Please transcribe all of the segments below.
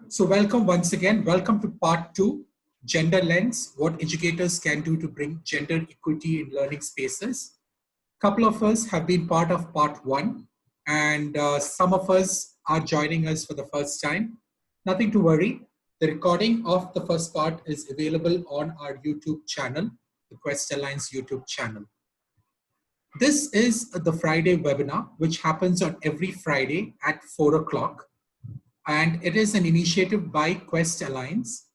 So welcome once again. Welcome to part two, Gender Lens, what educators can do to bring gender equity in learning spaces. Couple of us have been part of part one, and some of us are joining us for the first time. Nothing to worry. The recording of the first part is available on our YouTube channel, the Quest Alliance YouTube channel. This is the Friday webinar, which happens on every Friday at 4 o'clock. And it is an initiative by Quest Alliance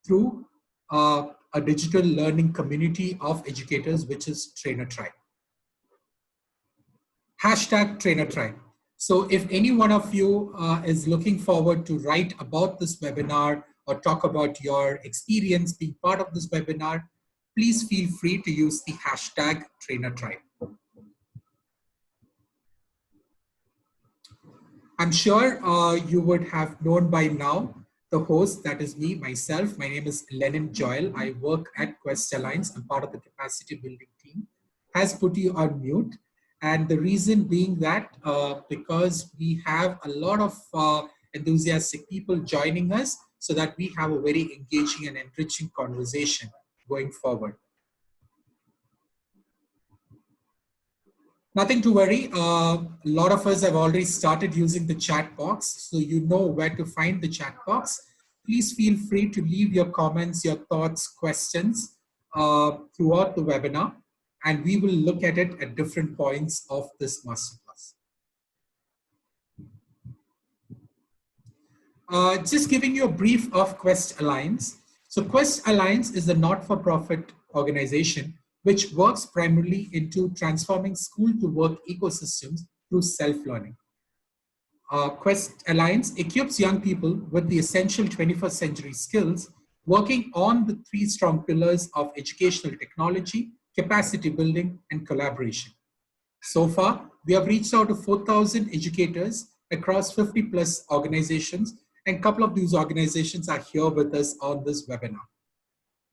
through a digital learning community of educators, which is Trainer Tribe. Hashtag Trainer Tribe. So if any one of you is looking forward to write about this webinar or talk about your experience being part of this webinar, please feel free to use the hashtag Trainer Tribe. I'm sure you would have known by now the host, that is me, myself. My name is Lenin Joel. I work at Quest Alliance. I'm part of the capacity building team. Has put you on mute. And the reason being that because we have a lot of enthusiastic people joining us so that we have a very engaging and enriching conversation going forward. Nothing to worry. A lot of us have already started using the chat box, so you know where to find the chat box. Please feel free to leave your comments, your thoughts, questions throughout the webinar, and we will look at it at different points of this masterclass. Just giving you a brief of Quest Alliance. So Quest Alliance is a not-for-profit organization which works primarily into transforming school-to-work ecosystems through self-learning. Quest Alliance equips young people with the essential 21st century skills, working on the three strong pillars of educational technology, capacity building, and collaboration. So far, we have reached out to 4,000 educators across 50 plus organizations, and a couple of these organizations are here with us on this webinar.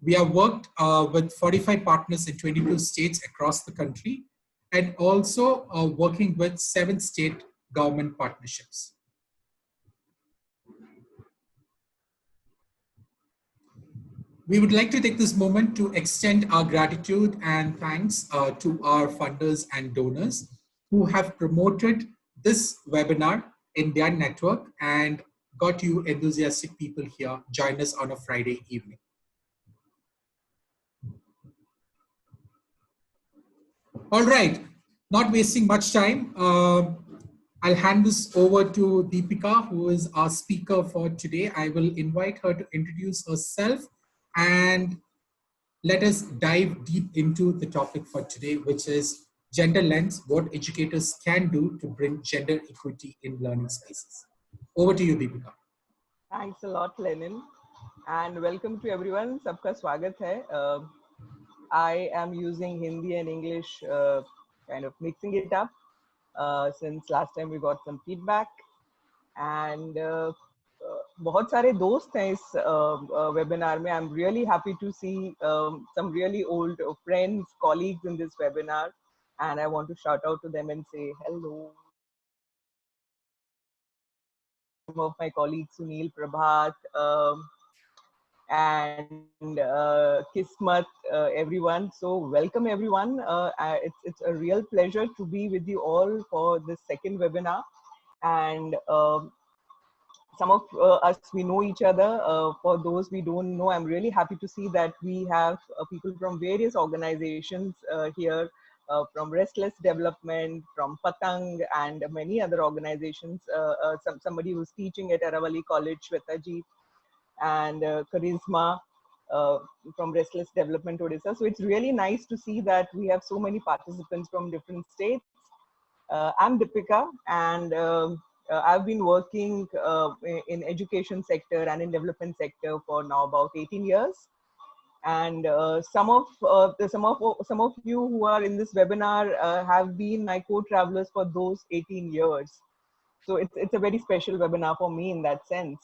We have worked with 45 partners in 22 states across the country, and also working with 7 state government partnerships. We would like to take this moment to extend our gratitude and thanks to our funders and donors who have promoted this webinar in their network and got you enthusiastic people here join us on a Friday evening. All right, not wasting much time, I'll hand this over to Deepika, who is our speaker for today. I will invite her to introduce herself and let us dive deep into the topic for today, which is Gender Lens, what educators can do to bring gender equity in learning spaces. Over to you, Deepika. Thanks a lot, Lenin, and welcome to everyone. Sabka swagat hai. I am using Hindi and English, kind of mixing it up since last time we got some feedback. And बहुत सारे दोस्त हैं इस webinar में. I'm really happy to see some really old friends, colleagues in this webinar, and I want to shout out to them and say hello. Some of my colleagues, Sunil, Prabhat, and Kismat, everyone. So welcome everyone. It's a real pleasure to be with you all for this second webinar. And some of us, we know each other. For those we don't know, I'm really happy to see that we have people from various organizations here, from Restless Development, from Patang, and many other organizations. Somebody who's teaching at Aravali College, Shwetaji, and Charisma from Restless Development Odisha. So it's really nice to see that we have so many participants from different states. I'm Deepika, and I've been working in education sector and in development sector for now about 18 years. And some of you who are in this webinar have been my co-travelers for those 18 years. So it's a very special webinar for me in that sense.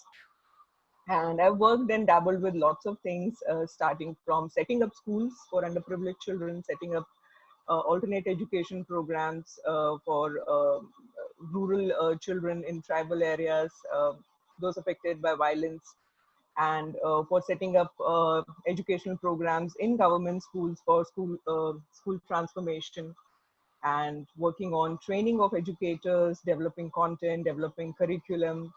And I've worked and dabbled with lots of things, starting from setting up schools for underprivileged children, setting up alternate education programs for rural children in tribal areas, those affected by violence, and for setting up educational programs in government schools for school transformation, and working on training of educators, developing content, developing curriculum.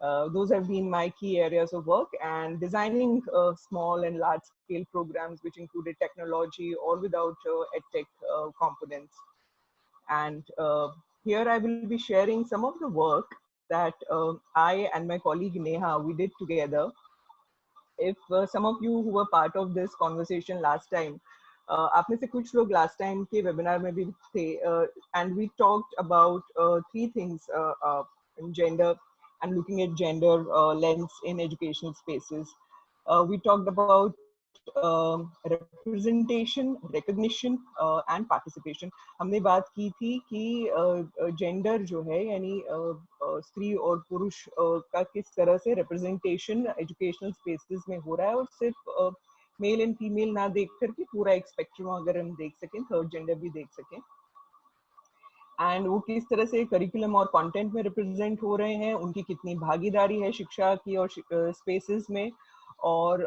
Those have been my key areas of work, and designing small and large scale programs which included technology or without edtech components. And here I will be sharing some of the work that I and my colleague Neha, we did together. If some of you who were part of this conversation last time, आप में से कुछ लोग last time के webinar में भी थे, and we talked about three things in gender and looking at gender lens in educational spaces. We talked about representation, recognition and participation. हमने बात की थी कि gender जो है यानी स्त्री और पुरुष का किस तरह से representation educational spaces में हो रहा है, और सिर्फ मेल एंड फीमेल ना देख करके पूरा एक स्पेक्ट्रम अगर हम देख सकें, थर्ड जेंडर भी देख सकें, एंड वो किस तरह से करिकुलम और कंटेंट में रिप्रेजेंट हो रहे हैं, उनकी कितनी भागीदारी है शिक्षा की और स्पेसेस में, और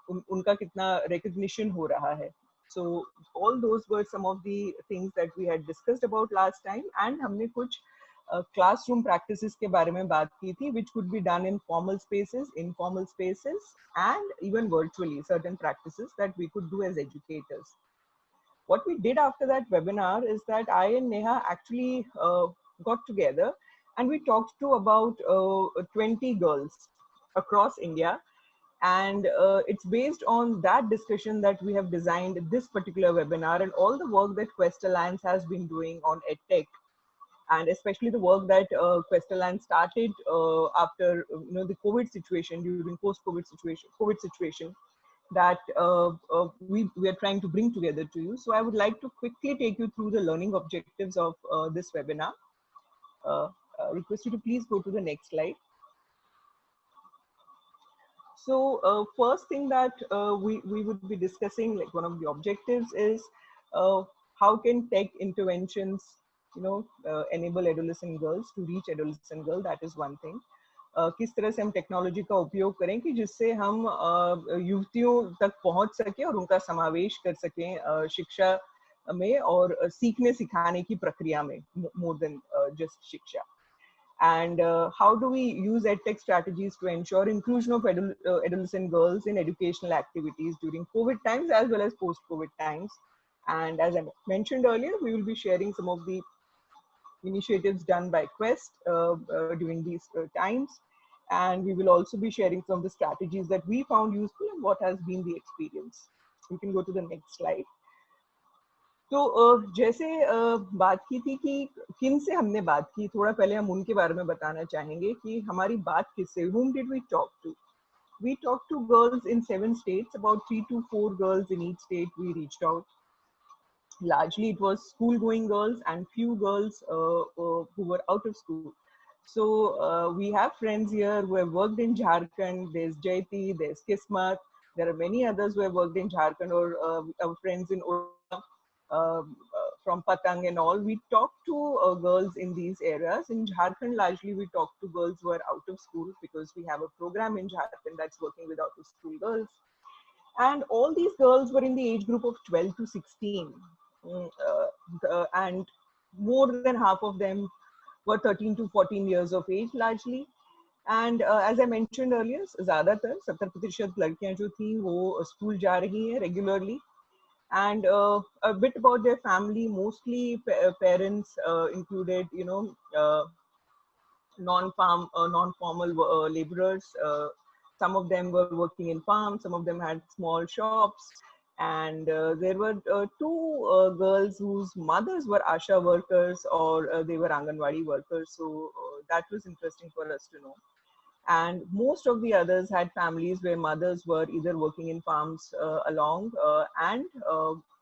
उनका कितना रिकग्निशन हो रहा है. So all those were some of the things that we had discussed about last time, and हमने कुछ classroom practices के बारे में बात की थी, which could be done in formal spaces, informal spaces, and even virtually, certain practices that we could do as educators. What we did after that webinar is that I and Neha actually got together and we talked to about 20 girls across India. And it's based on that discussion that we have designed this particular webinar, and all the work that Quest Alliance has been doing on EdTech, and especially the work that Quest Alliance started after the COVID situation, during post-COVID situation, that we are trying to bring together to you. So I would like to quickly take you through the learning objectives of this webinar. Request you to please go to the next slide. So first thing that we would be discussing, like one of the objectives is how can tech interventions enable adolescent girls to reach adolescent girl. That is one thing. किस तरह से हम technology का उपयोग करें कि जिससे हम युवतियों तक पहुंच सके और उनका समावेश कर सकें शिक्षा में और सीखने सिखाने की प्रक्रिया में, more than just शिक्षा. And how do we use EdTech strategies to ensure inclusion of adolescent girls in educational activities during COVID times as well as post-COVID times. And as I mentioned earlier, we will be sharing some of the initiatives done by Quest during these times. And we will also be sharing some of the strategies that we found useful and what has been the experience. We can go to the next slide. तो जैसे बात की थी कि किन से हमने बात की, थोड़ा पहले हम उनके बारे में बताना चाहेंगे कि हमारी बात किससे, whom did we talk to? We talked to girls in 7 states, about 3 to 4 girls in each state we reached out. Largely it was school-going girls and few girls who were out of school. So we have friends here who have worked in Jharkhand. There's Jaiti, there's Kismat. There are many others who have worked in Jharkhand, or our friends in from Patang and all. We talk to girls in these areas. In Jharkhand, largely we talk to girls who are out of school because we have a program in Jharkhand that's working with out of school girls. And all these girls were in the age group of 12 to 16. And more than half of them were 13 to 14 years of age largely. And as I mentioned earlier, ज़्यादातर 70% लड़कियां जो थी वो school जा रही हैं regularly. And a bit about their family, mostly parents included, non-formal laborers. Some of them were working in farms, some of them had small shops. And there were 2 girls whose mothers were Asha workers, or they were Anganwadi workers. So that was interesting for us to know. And most of the others had families where mothers were either working in farms and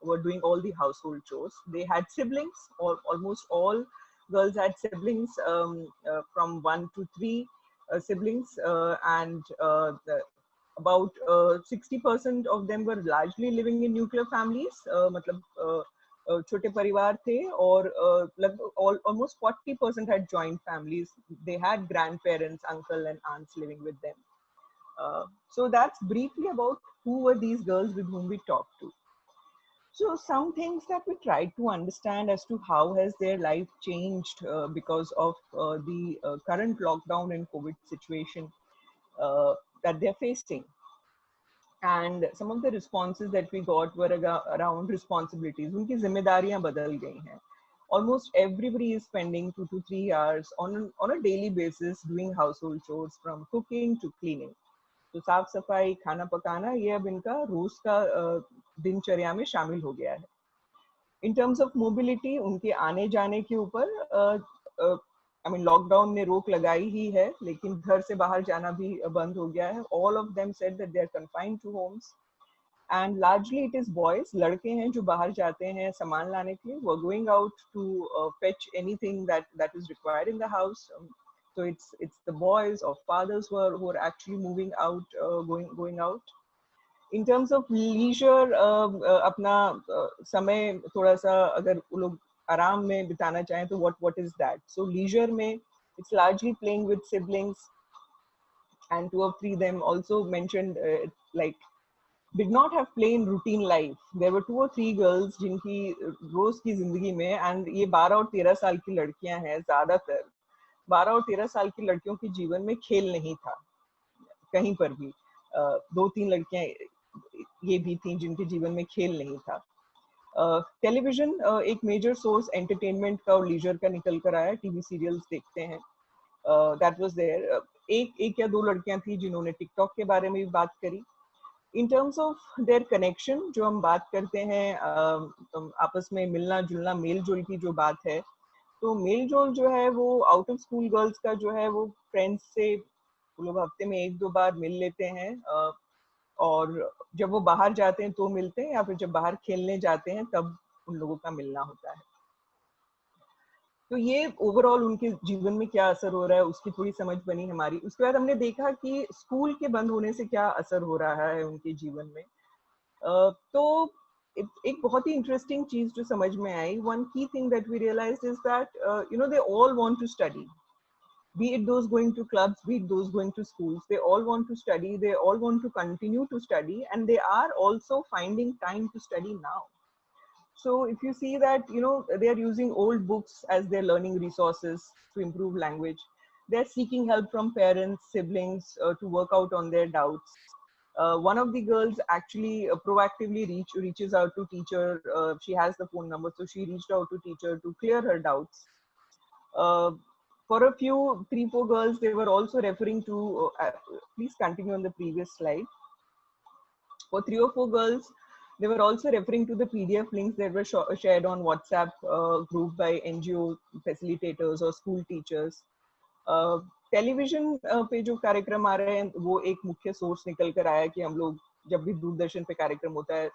were doing all the household chores. They had siblings, or almost all girls had siblings, from 1 to 3 siblings, and about 60% of them were largely living in nuclear families. छोटे परिवार थे और लगभग almost 40% had joint families. They had grandparents, uncle and aunts living with them. So that's briefly about who were these girls with whom we talked to. So some things that we tried to understand as to how has their life changed because of the current lockdown and COVID situation that they're facing. And some of the responses that we got were around responsibilities. उनकी जिम्मेदारियां बदल गई हैं. Almost everybody is spending 2 to 3 hours on a daily basis doing household chores, from cooking to cleaning. तो साफ सफाई, खाना पकाना, ये अब इनका रोज का दिनचर्या में शामिल हो गया है. इन टर्म्स ऑफ मोबिलिटी, उनके आने जाने के ऊपर आई मीन लॉकडाउन ने रोक लगाई ही है, लेकिन घर से बाहर जाना भी बंद हो गया है. All of them said that they are confined to homes and largely it is boys, लड़के हैं जो बाहर जाते हैं सामान लाने के लिए. वो going out to fetch anything that is required in the house. So it's the boys or fathers who are actually moving out, going out. In terms of leisure, अपना समय थोड़ा सा अगर वो लोग आराम में बिताना चाहें तो what is that? So leisure में it's largely playing with siblings, and 2 or 3 them also mentioned like did not have plain routine life. There were 2 or 3 girls जिनकी रोज की जिंदगी में, and ये 12 और 13 साल की लड़कियां हैं, ज्यादातर 12 और 13 साल की लड़कियों के जीवन में खेल नहीं था कहीं पर भी. 2-3 लड़कियां ये भी थी जिनके जीवन में खेल नहीं था. टेलीविजन एक मेजर सोर्स एंटरटेनमेंट का और लीजर का निकल कर आया. टीवी सीरियल्स देखते हैं, दैट वाज देयर. एक या 2 लड़कियां थी जिन्होंने टिकटॉक के बारे में भी बात करी. In terms of their connection, जो हम बात करते हैं आपस में मिलना जुलना, मेल जोल की जो बात है, तो मेल जोल जो है वो आउट ऑफ स्कूल गर्ल्स का जो है वो फ्रेंड्स से वो लोग हफ्ते में 1-2 बार मिल लेते हैं, और जब वो बाहर जाते हैं तो मिलते हैं, या फिर जब बाहर खेलने जाते हैं तब उन लोगों का मिलना होता है. तो ये ओवरऑल उनके जीवन में क्या असर हो रहा है उसकी थोड़ी समझ बनी हमारी. उसके बाद हमने देखा कि स्कूल के बंद होने से क्या असर हो रहा है उनके जीवन में. तो एक बहुत ही इंटरेस्टिंग चीज जो समझ में आई, one key thing that we realised is that you know they all want to study. Be it those going to clubs, be it those going to schools, they all want to study, they all want to continue to study, and they are also finding time to study now. So if you see that, you know, they are using old books as their learning resources to improve language. They're seeking help from parents, siblings to work out on their doubts. One of the girls actually proactively reaches out to teacher. She has the phone number, so she reached out to teacher to clear her doubts. For a few 3-4 girls, they were also referring to please continue on the previous slide. For 3 or 4 girls, they were also referring to the PDF links that were shared on WhatsApp group by NGO facilitators or school teachers. Television पे जो कार्यक्रम आ रहे हैं वो एक मुख्य source निकल कर आया कि हम लोग जब भी दूरदर्शन पे कार्यक्रम होता है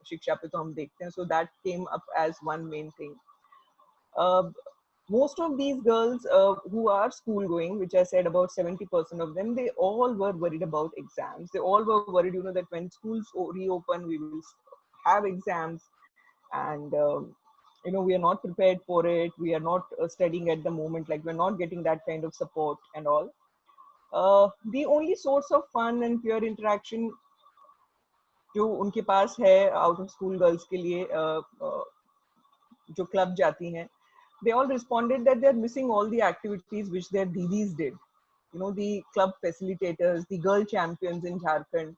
शिक्षा पे तो हम देखते हैं. So that came up as one main thing. Most of these girls who are school going, which I said about 70% of them, they all were worried about exams. They all were worried, you know, that when schools reopen, we will have exams, and you know, we are not prepared for it. We are not studying at the moment, like we're not getting that kind of support and all. The only source of fun and pure interaction जो उनके पास है out of school girls के लिए जो club जाती हैं, they all responded that they're missing all the activities which their didis did. You know, the club facilitators, the girl champions in Jharkhand,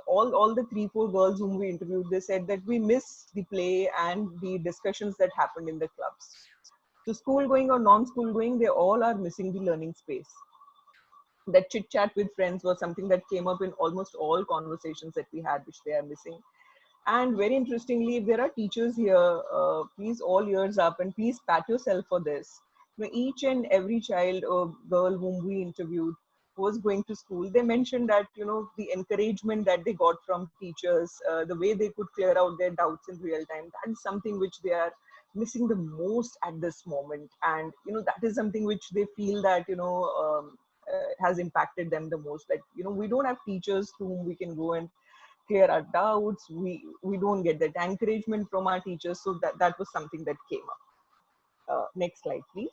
all the 3-4 girls whom we interviewed, they said that we miss the play and the discussions that happened in the clubs. So school going or non-school going, they all are missing the learning space. That chit chat with friends was something that came up in almost all conversations that we had, which they are missing. And very interestingly, if there are teachers here, please all ears up and please pat yourself for this. You know, each and every child or girl whom we interviewed was going to school. They mentioned that, you know, the encouragement that they got from teachers, the way they could clear out their doubts in real time, that is something which they are missing the most at this moment. And, you know, that is something which they feel that, you know, has impacted them the most. Like, you know, we don't have teachers to whom we can go and clear our doubts. We don't get that encouragement from our teachers. So that was something that came up. Next slide, please.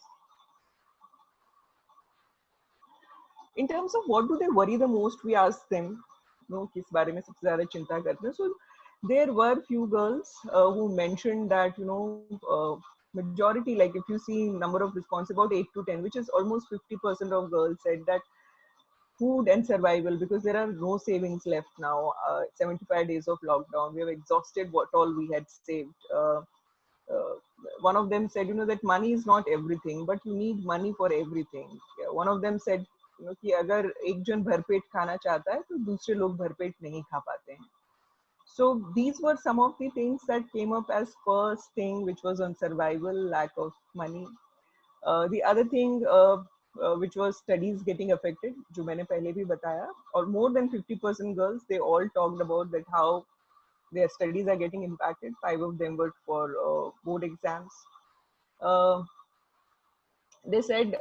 In terms of what do they worry the most, we asked them, किस बारे में सबसे ज़्यादा चिंता करते हैं. So there were few girls who mentioned that majority, like if you see number of response, about 8 to 10, which is almost 50% of girls said that food and survival, because there are no savings left now. 75 days of lockdown, we have exhausted what all we had saved. Uh, One of them said, that money is not everything, but you need money for everything. Yeah, one of them said, कि अगर एक जन भरपेट खाना चाहता है तो दूसरे लोग भरपेट नहीं खा पाते हैं. So these were some of the things that came up as first thing, which was on survival, lack of money. The other thing which was studies getting affected, जो मैंने पहले भी बताया, or more than 50% girls, they all talked about that how their studies are getting impacted. 5 of them were for board exams. They said,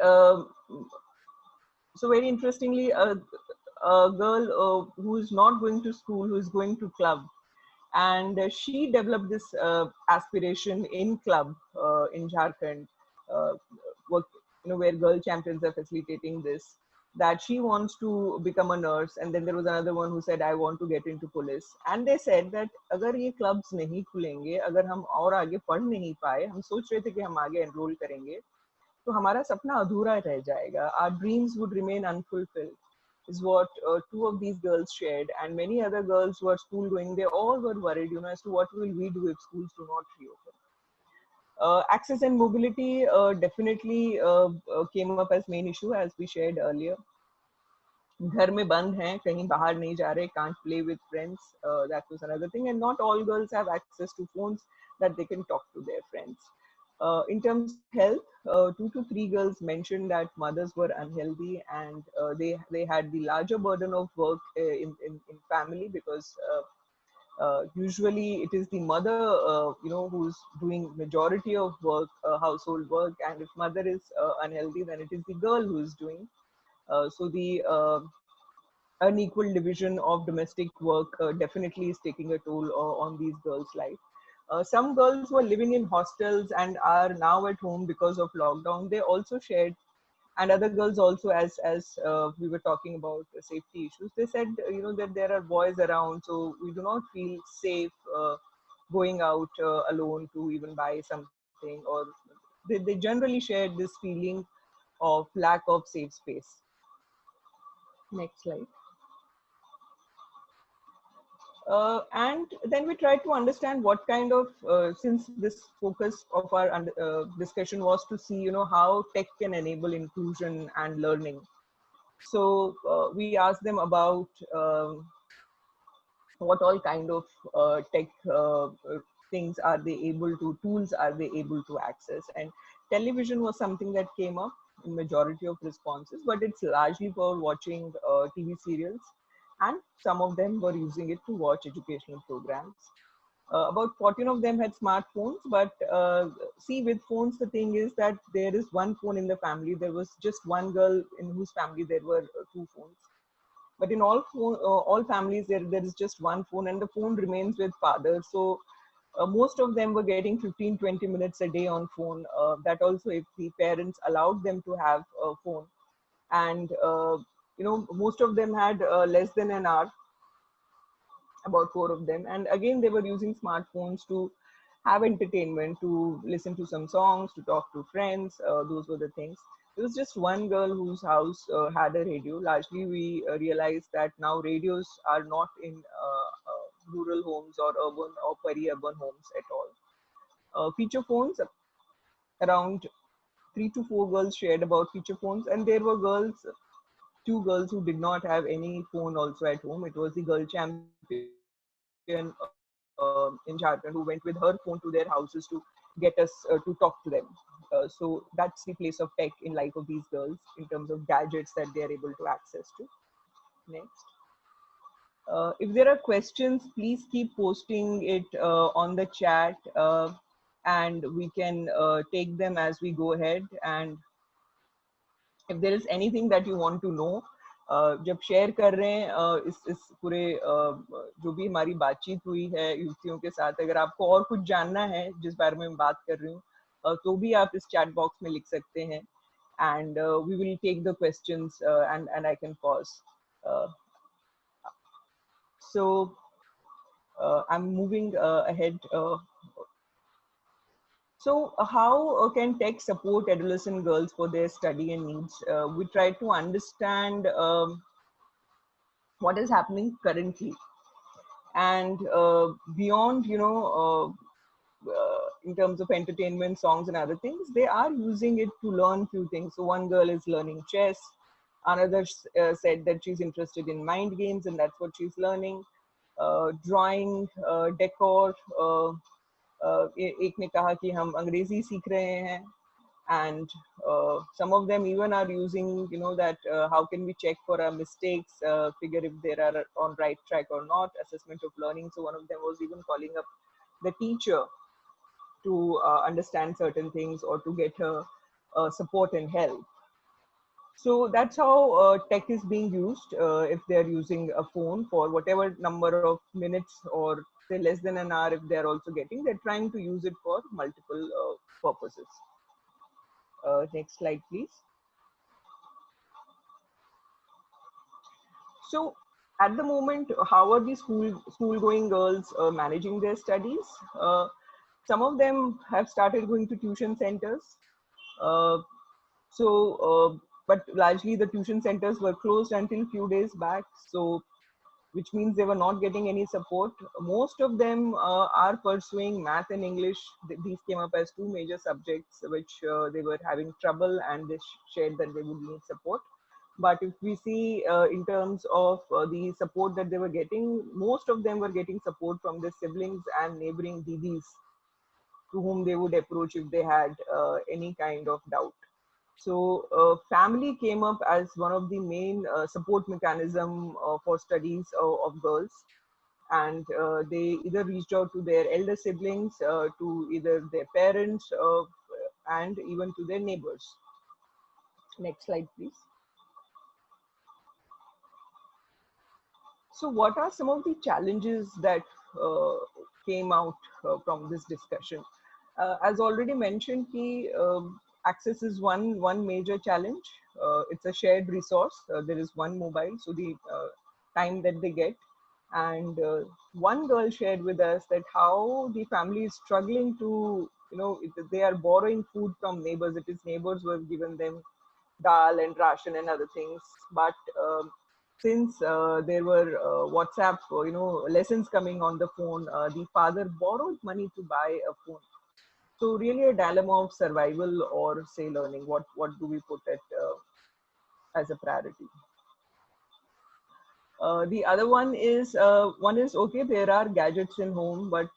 so very interestingly, a girl who is not going to school, who is going to club, and she developed this aspiration in club in Jharkhand, work, where girl champions are facilitating this, that she wants to become a nurse. And then there was another one who said, I want to get into police. And they said that अगर ये clubs नहीं खुलेंगे, अगर हम और आगे पढ़ नहीं पाए, हम सोच रहे थे कि हम आगे enroll करेंगे, तो हमारा सपना अधूरा रह जाएगा. Our dreams would remain unfulfilled, is what two of these girls shared. And many other girls who are school going, they all were worried, as to what will we do if schools do not reopen. Access and mobility definitely came up as main issue, as we shared earlier. घर में बंद हैं, कहीं बाहर नहीं जा रहे, can't play with friends. That was another thing. And not all girls have access to phones that they can talk to their friends. In terms of health, 2 to 3 girls mentioned that mothers were unhealthy, and they had the larger burden of work in family, because usually it is the mother who's doing majority of work, household work, and if mother is unhealthy, then it is the girl who is doing. So the unequal division of domestic work definitely is taking a toll on these girls' life. Some girls were living in hostels and are now at home because of lockdown. They also shared, and other girls also, as we were talking about safety issues, they said that there are boys around, so we do not feel safe going out alone to even buy something, or they generally shared this feeling of lack of safe space. Next slide. And then we tried to understand what kind of, since this focus of our discussion was to see, how tech can enable inclusion and learning. So we asked them about what all kind of tech things are they able to, tools are they able to access. And television was something that came up in majority of responses, but it's largely for watching TV serials, and some of them were using it to watch educational programs. About 14 of them had smartphones, but see, with phones, the thing is that there is one phone in the family. There was just one girl in whose family there were 2 phones. But in all families, there is just one phone, and the phone remains with father. So most of them were getting 15-20 minutes a day on phone. That also, if the parents allowed them to have a phone. And most of them had less than an hour, about 4 of them. And again, they were using smartphones to have entertainment, to listen to some songs, to talk to friends. Those were the things. There was just one girl whose house had a radio. Largely, we realized that now radios are not in rural homes or urban or peri-urban homes at all. Feature phones, around 3 to 4 girls shared about feature phones, and there were 2 girls who did not have any phone also at home. It was the girl champion in Jharkhand who went with her phone to their houses to get us to talk to them. So that's the place of tech in life of these girls in terms of gadgets that they are able to access to. Next. If there are questions, please keep posting it on the chat, and we can take them as we go ahead. And if there is anything that you want to know, जब share कर रहे हैं इस पूरे जो भी हमारी बातचीत हुई है युवतियों के साथ, अगर आपको और कुछ जानना है जिस बारे में मैं बात कर रही हूँ तो भी आप इस चैट बॉक्स में लिख सकते हैं, and we will take the questions and I can pause. Uh, so I'm moving ahead. So how can tech support adolescent girls for their study and needs? We try to understand what is happening currently, and beyond, in terms of entertainment, songs, and other things, they are using it to learn few things. So one girl is learning chess, another said that she's interested in mind games and that's what she's learning. Drawing, decor, एक ने कहा कि हम अंग्रेजी सीख रहे हैं, and some of them even are using, that how can we check for our mistakes, figure if they are on right track or not, assessment of learning. So one of them was even calling up the teacher to understand certain things or to get her support and help. So that's how tech is being used. If they're using a phone for whatever number of minutes or say less than an hour, if they're also getting, they're trying to use it for multiple purposes. Next slide, please. So at the moment, how are the school-going girls managing their studies? Some of them have started going to tuition centers. But largely the tuition centers were closed until few days back. So, which means they were not getting any support. Most of them are pursuing math and English. These came up as two major subjects which they were having trouble, and they shared that they would need support. But if we see in terms of the support that they were getting, most of them were getting support from their siblings and neighboring didis, to whom they would approach if they had any kind of doubt. So family came up as one of the main support mechanism for studies of girls, and they either reached out to their elder siblings, to either their parents, and even to their neighbors. Next slide, please. So what are some of the challenges that came out from this discussion? As already mentioned, access is one major challenge. It's a shared resource. There is one mobile, so the time that they get. And one girl shared with us that how the family is struggling to, they are borrowing food from neighbors. It is neighbors who have given them dal and ration and other things. But since there were WhatsApp, lessons coming on the phone, the father borrowed money to buy a phone. So really a dilemma of survival or say learning. What do we put it as a priority? The other one is okay, there are gadgets in home, but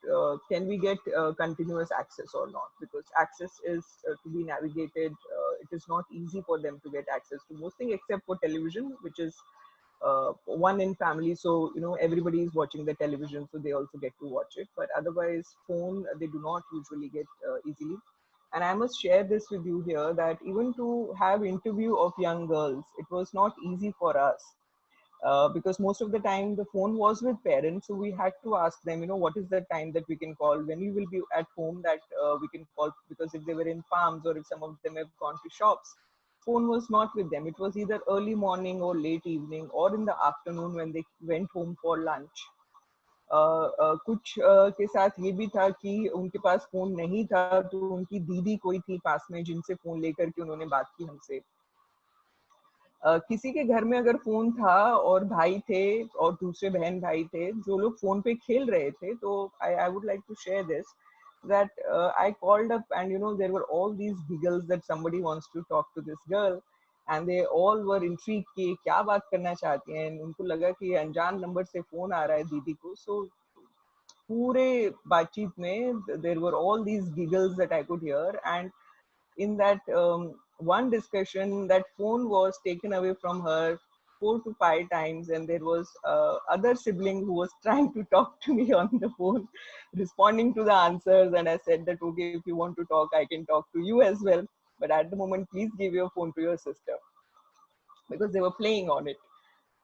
can we get continuous access or not? Because access is to be navigated. It is not easy for them to get access to most things except for television, which is one in family. So, everybody is watching the television, so they also get to watch it. But otherwise, phone, they do not usually get easily. And I must share this with you here that even to have interview of young girls, it was not easy for us. Because most of the time the phone was with parents, so we had to ask them, what is the time that we can call, when we will be at home, that we can call, because if they were in farms or if some of them have gone to shops, phone was not with them. It was either early morning or late evening or in the afternoon when they went home for lunch. कुछ के साथ ये भी था कि उनके पास phone नहीं था, तो उनकी दीदी कोई थी पास में जिनसे फोन लेकर के उन्होंने बात की हमसे. किसी के घर में अगर फोन था और भाई थे और दूसरे बहन भाई थे जो लोग फोन पे खेल रहे थे, तो I would like to share this, that I called up and there were all these giggles that somebody wants to talk to this girl, and they all were intrigued कि क्या बात करना चाहती हैं. उनको लगा कि अनजान नंबर से फोन आ रहा है दीदी को. So पूरे बातचीत में there were all these giggles that I could hear, and in that one discussion, that phone was taken away from her 4 to 5 times, and there was other sibling who was trying to talk to me on the phone, responding to the answers. And I said that, okay, if you want to talk, I can talk to you as well. But at the moment, please give your phone to your sister, because they were playing on it.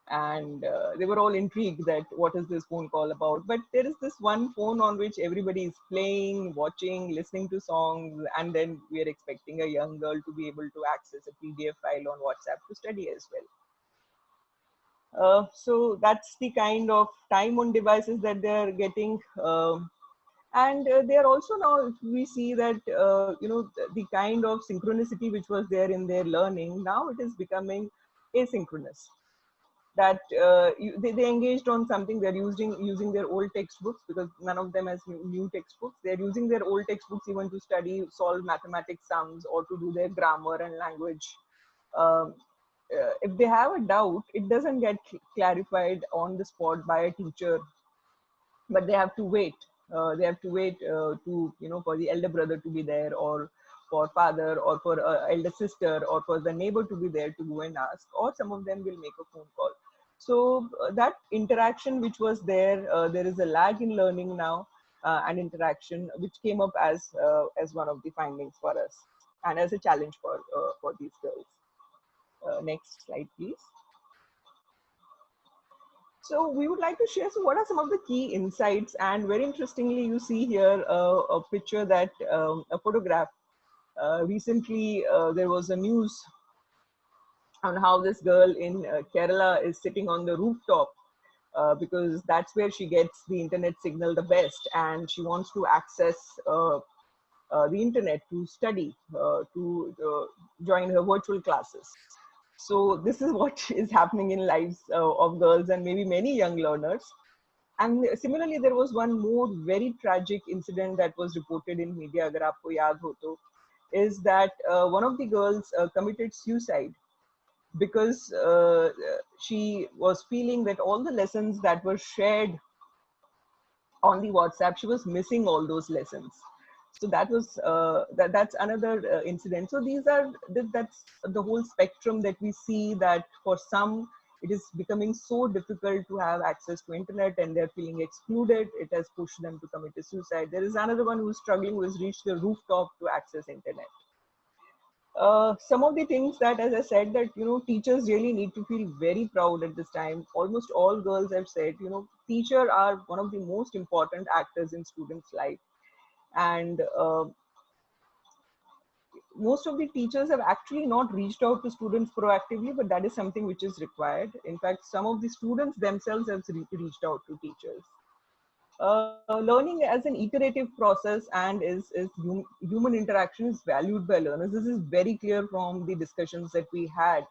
and they were all intrigued that what is this phone call about. But there is this one phone on which everybody is playing, watching, listening to songs, and then we are expecting a young girl to be able to access a PDF file on WhatsApp to study as well. So that's the kind of time on devices that they're getting. And they are also now, if we see that, the kind of synchronicity which was there in their learning, now it is becoming asynchronous. That they engaged on something, they're using their old textbooks, because none of them has new textbooks. They're using their old textbooks even to solve mathematics sums, or to do their grammar and language. Um, if they have a doubt, it doesn't get clarified on the spot by a teacher, but they have to wait. They have to wait for the elder brother to be there, or for father, or for elder sister, or for the neighbor to be there to go and ask, or some of them will make a phone call. So that interaction which was there, there is a lag in learning now, and interaction which came up as one of the findings for us, and as a challenge for these girls. Next slide, please. So we would like to share, so what are some of the key insights? And very interestingly, you see here a picture that, a photograph. Recently, there was a news on how this girl in Kerala is sitting on the rooftop, because that's where she gets the internet signal the best, and she wants to access the internet to study, to join her virtual classes. So this is what is happening in lives of girls and maybe many young learners. And similarly, there was one more very tragic incident that was reported in media, agar aapko yaad ho to, is that one of the girls committed suicide, because she was feeling that all the lessons that were shared on the WhatsApp, she was missing all those lessons. So that was that's another incident. So that's the whole spectrum that we see, that for some it is becoming so difficult to have access to internet, and they're feeling excluded. It has pushed them to commit a suicide. There is another one who's struggling, who has reached the rooftop to access internet. Some of the things that, as I said, that teachers really need to feel very proud at this time. Almost all girls have said, teacher are one of the most important actors in students' life, and most of the teachers have actually not reached out to students proactively, but that is something which is required. In fact, some of the students themselves have reached out to teachers. Learning as an iterative process, and human interaction is valued by learners. This is very clear from the discussions that we had,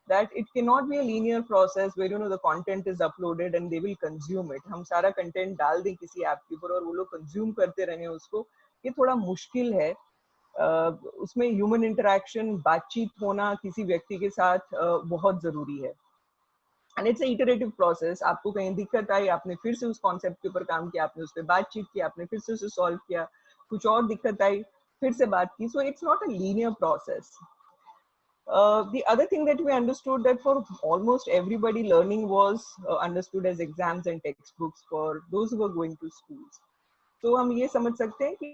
that it cannot be a linear process where the content is uploaded and they will consume it. हम सारा content डाल दें किसी app के ऊपर और वो लोग consume करते रहें उसको, ये थोड़ा मुश्किल है. उसमें ह्यूमन इंटरेक्शन, बातचीत होना किसी व्यक्ति के साथ बहुत जरूरी है. And it's iterative process. आपको कहीं दिक्कत आई, आपने फिर से उस कॉन्सेप्ट के ऊपर काम किया, आपने उस पर बातचीत की, आपने फिर से उसे सॉल्व किया, कुछ और दिक्कत आई, फिर से बात की. So it's not a linear process. The other thing that we understood, that for almost everybody, learning was understood as exams and textbooks for those who were going to schools. So हम ये समझ सकते हैं कि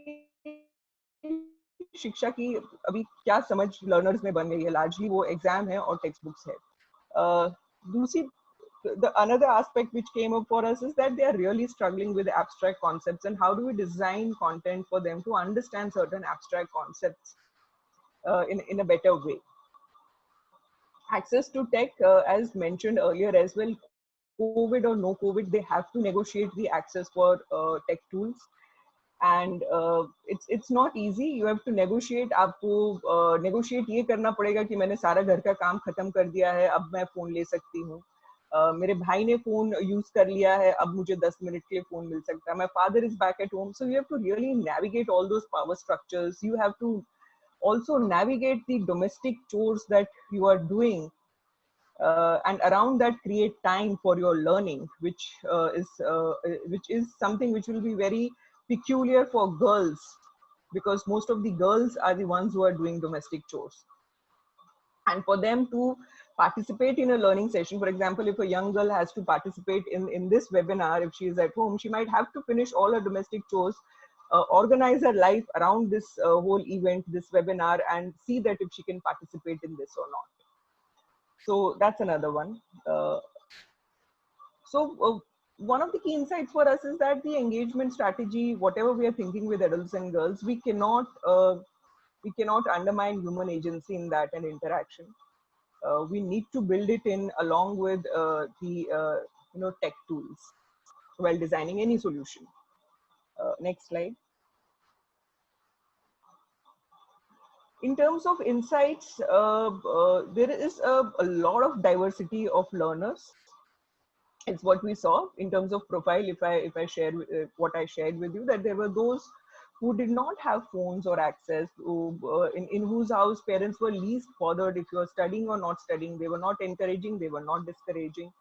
शिक्षा की अभी क्या समझ लर्नर्स में बन गई है, लार्जली वो एग्जाम है और टेक्स्ट बुक्स है. दूसरी, the another aspect which came up for us is that they are really struggling with abstract concepts, and how do we design content for them to understand certain abstract concepts in a better way. Access to tech, as mentioned earlier as well, COVID or no COVID, they have to negotiate the access for tech tools. And it's not easy. You have to negotiate. आपको negotiate ये करना पड़ेगा कि मैंने सारा घर का काम खत्म कर दिया है, अब मैं फोन ले सकती हूँ. मेरे भाई ने फोन यूज कर लिया है, अब मुझे 10 मिनट के लिए फोन मिल सकता है. My father is back at home. So you have to really navigate all those power structures. You have to also navigate the domestic chores that you are doing, and around that create time for your learning, which is something which will be very peculiar for girls, because most of the girls are the ones who are doing domestic chores. And for them to participate in a learning session, for example, if a young girl has to participate in this webinar, if she is at home, she might have to finish all her domestic chores, organize her life around this whole event, this webinar, and see that if she can participate in this or not. So that's another one. One of the key insights for us is that the engagement strategy, whatever we are thinking with adults and girls, we cannot undermine human agency in that and interaction. We need to build it in along with the tech tools while designing any solution. Next slide. In terms of insights, there is a lot of diversity of learners. It's what we saw in terms of profile. If I share what I shared with you, that there were those who did not have phones or access, in whose house parents were least bothered if you are studying or not studying. They were not encouraging, they were not discouraging.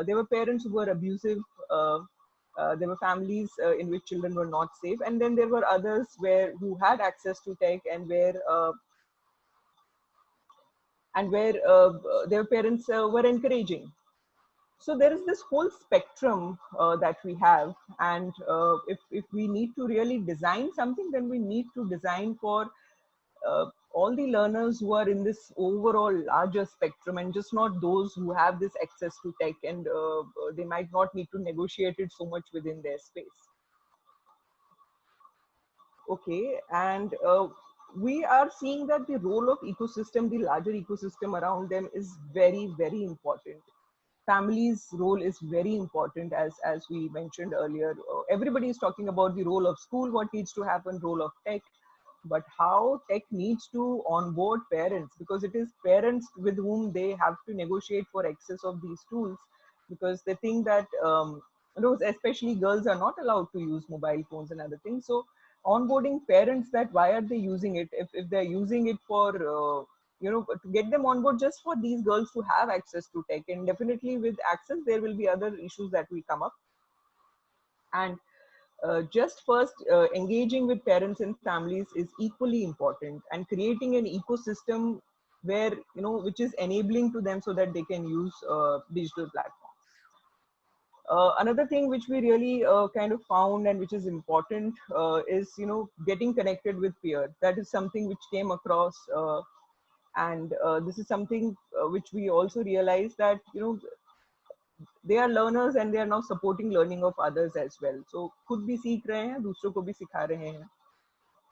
There were parents who were abusive. There were families in which children were not safe, and then there were others who had access to tech and where their parents were encouraging. So there is this whole spectrum that we have, and if we need to really design something, then we need to design for all the learners who are in this overall larger spectrum, and just not those who have this access to tech, and they might not need to negotiate it so much within their space. Okay, and we are seeing that the role of ecosystem, the larger ecosystem around them, is very, very important. Family's role is very important, as we mentioned earlier. Everybody is talking about the role of school, what needs to happen, role of tech, but how tech needs to onboard parents, because it is parents with whom they have to negotiate for access of these tools, because they think that especially girls are not allowed to use mobile phones and other things. So onboarding parents, that why are they using it, if they're using it for to get them on board just for these girls to have access to tech. And definitely with access there will be other issues that will come up. And just first engaging with parents and families is equally important, and creating an ecosystem where which is enabling to them so that they can use digital platforms. Another thing which we really kind of found, and which is important, is getting connected with peers. That is something which came across, and this is something which we also realized, that they are learners and they are now supporting learning of others as well. So खुद भी सीख रहे हैं, दूसरों को भी सिखा रहे हैं.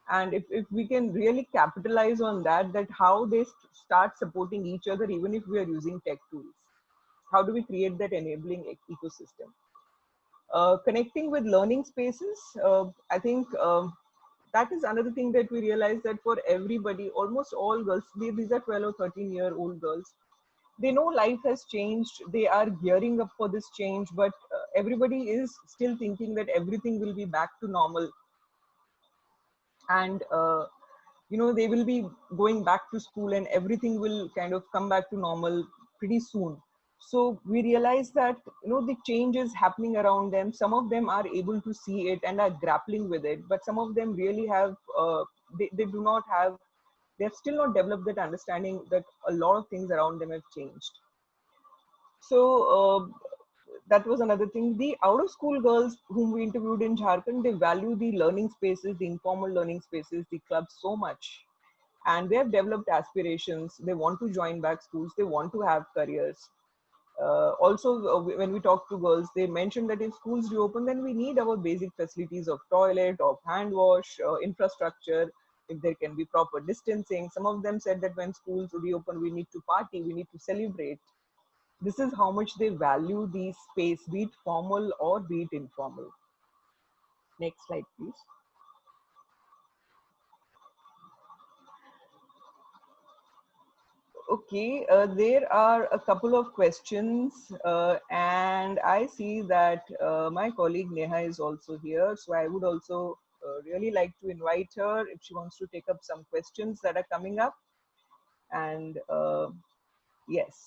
And if we can really capitalize on that how they start supporting each other, even if we are using tech tools, how do we create that enabling ecosystem? Connecting with learning spaces, I think that is another thing that we realize, that for everybody, almost all girls, these are 12 or 13-year-old girls, they know life has changed, they are gearing up for this change, but everybody is still thinking that everything will be back to normal, and they will be going back to school and everything will kind of come back to normal pretty soon. So we realize that the change is happening around them. Some of them are able to see it and are grappling with it, but some of them really have they do not have, they have still not developed that understanding that a lot of things around them have changed. So that was another thing. The out of school girls whom we interviewed in Jharkhand, they value the learning spaces, the informal learning spaces, the clubs so much, and they have developed aspirations. They want to join back schools, they want to have careers. Also, when we talk to girls, they mentioned that if schools reopen, then we need our basic facilities of toilet, of hand wash, infrastructure, if there can be proper distancing. Some of them said that when schools reopen, we need to party, we need to celebrate. This is how much they value the space, be it formal or be it informal. Next slide, please. Okay, there are a couple of questions, and I see that my colleague Neha is also here. So I would also really like to invite her if she wants to take up some questions that are coming up. And yes,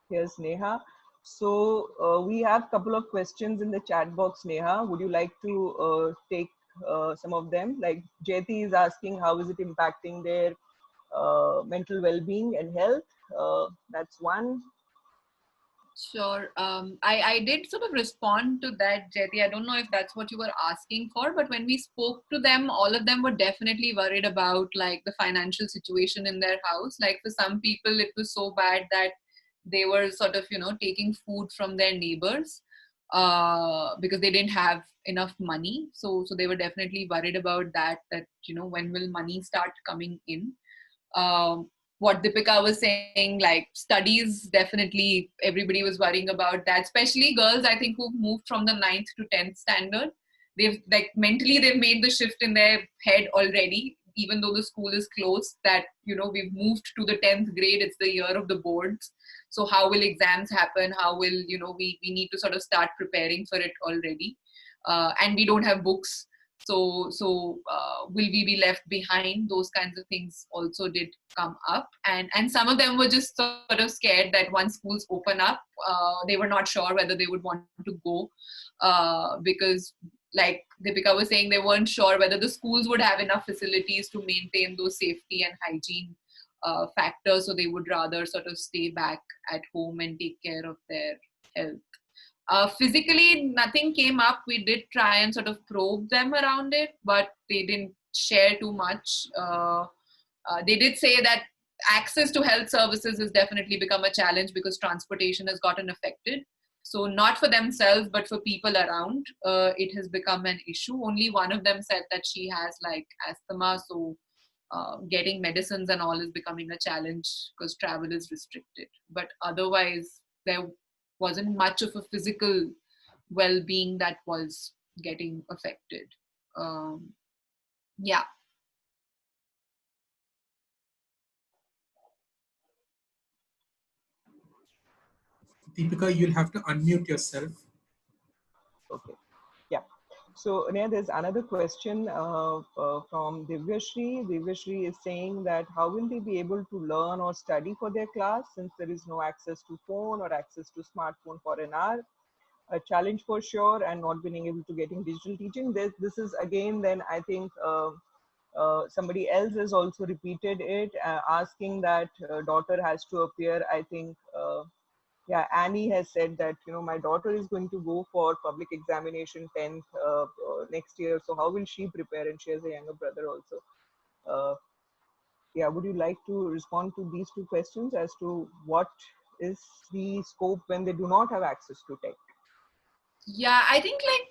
here's Neha. So we have a couple of questions in the chat box. Neha, would you like to take some of them? Like Jyoti is asking, how is it impacting their mental well-being and health? That's one. Sure. I did sort of respond to that, Jyoti. I don't know if that's what you were asking for, but when we spoke to them, all of them were definitely worried about like the financial situation in their house. Like for some people, it was so bad that they were sort of, taking food from their neighbors. because they didn't have enough money. So they were definitely worried about that, when will money start coming in. What Deepika was saying, like studies, definitely everybody was worrying about that, especially girls, I think, who moved from the 9th to 10th standard. They've like mentally they've made the shift in their head already, even though the school is closed, that we've moved to the 10th grade, it's the year of the boards. So how will exams happen? How will we need to sort of start preparing for it already, and we don't have books. So will we be left behind? Those kinds of things also did come up, and some of them were just sort of scared that once schools open up, they were not sure whether they would want to go, because like Deepika was saying, they weren't sure whether the schools would have enough facilities to maintain those safety and hygiene factors, so they would rather sort of stay back at home and take care of their health. Physically, nothing came up. We did try and sort of probe them around it, but they didn't share too much. They did say that access to health services has definitely become a challenge because transportation has gotten affected. So not for themselves, but for people around, it has become an issue. Only one of them said that she has like asthma, so getting medicines and all is becoming a challenge because travel is restricted. But otherwise, there wasn't much of a physical well-being that was getting affected. Yeah. Deepika, you'll have to unmute yourself. Okay. Yeah. So Neha, there's another question from Divyashri. Divyashri is saying that how will they be able to learn or study for their class since there is no access to phone or access to smartphone for an hour? A challenge for sure, and not being able to getting digital teaching. This is again, then I think somebody else has also repeated it, asking that daughter has to appear. I think, yeah, Annie has said that, my daughter is going to go for public examination 10th next year. So how will she prepare? And she has a younger brother also. Yeah, would you like to respond to these two questions as to what is the scope when they do not have access to tech? Yeah, I think like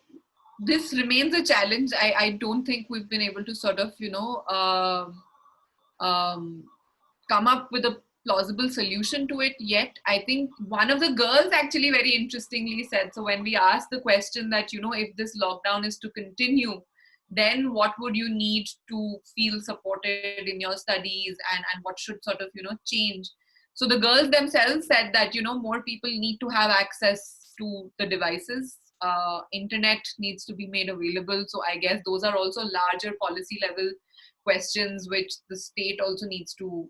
this remains a challenge. I don't think we've been able to sort of, come up with a plausible solution to it yet. I think one of the girls actually very interestingly said, so when we asked the question that, if this lockdown is to continue, then what would you need to feel supported in your studies, and what should sort of, change? So the girls themselves said that, more people need to have access to the devices. Internet needs to be made available. So I guess those are also larger policy level questions which the state also needs to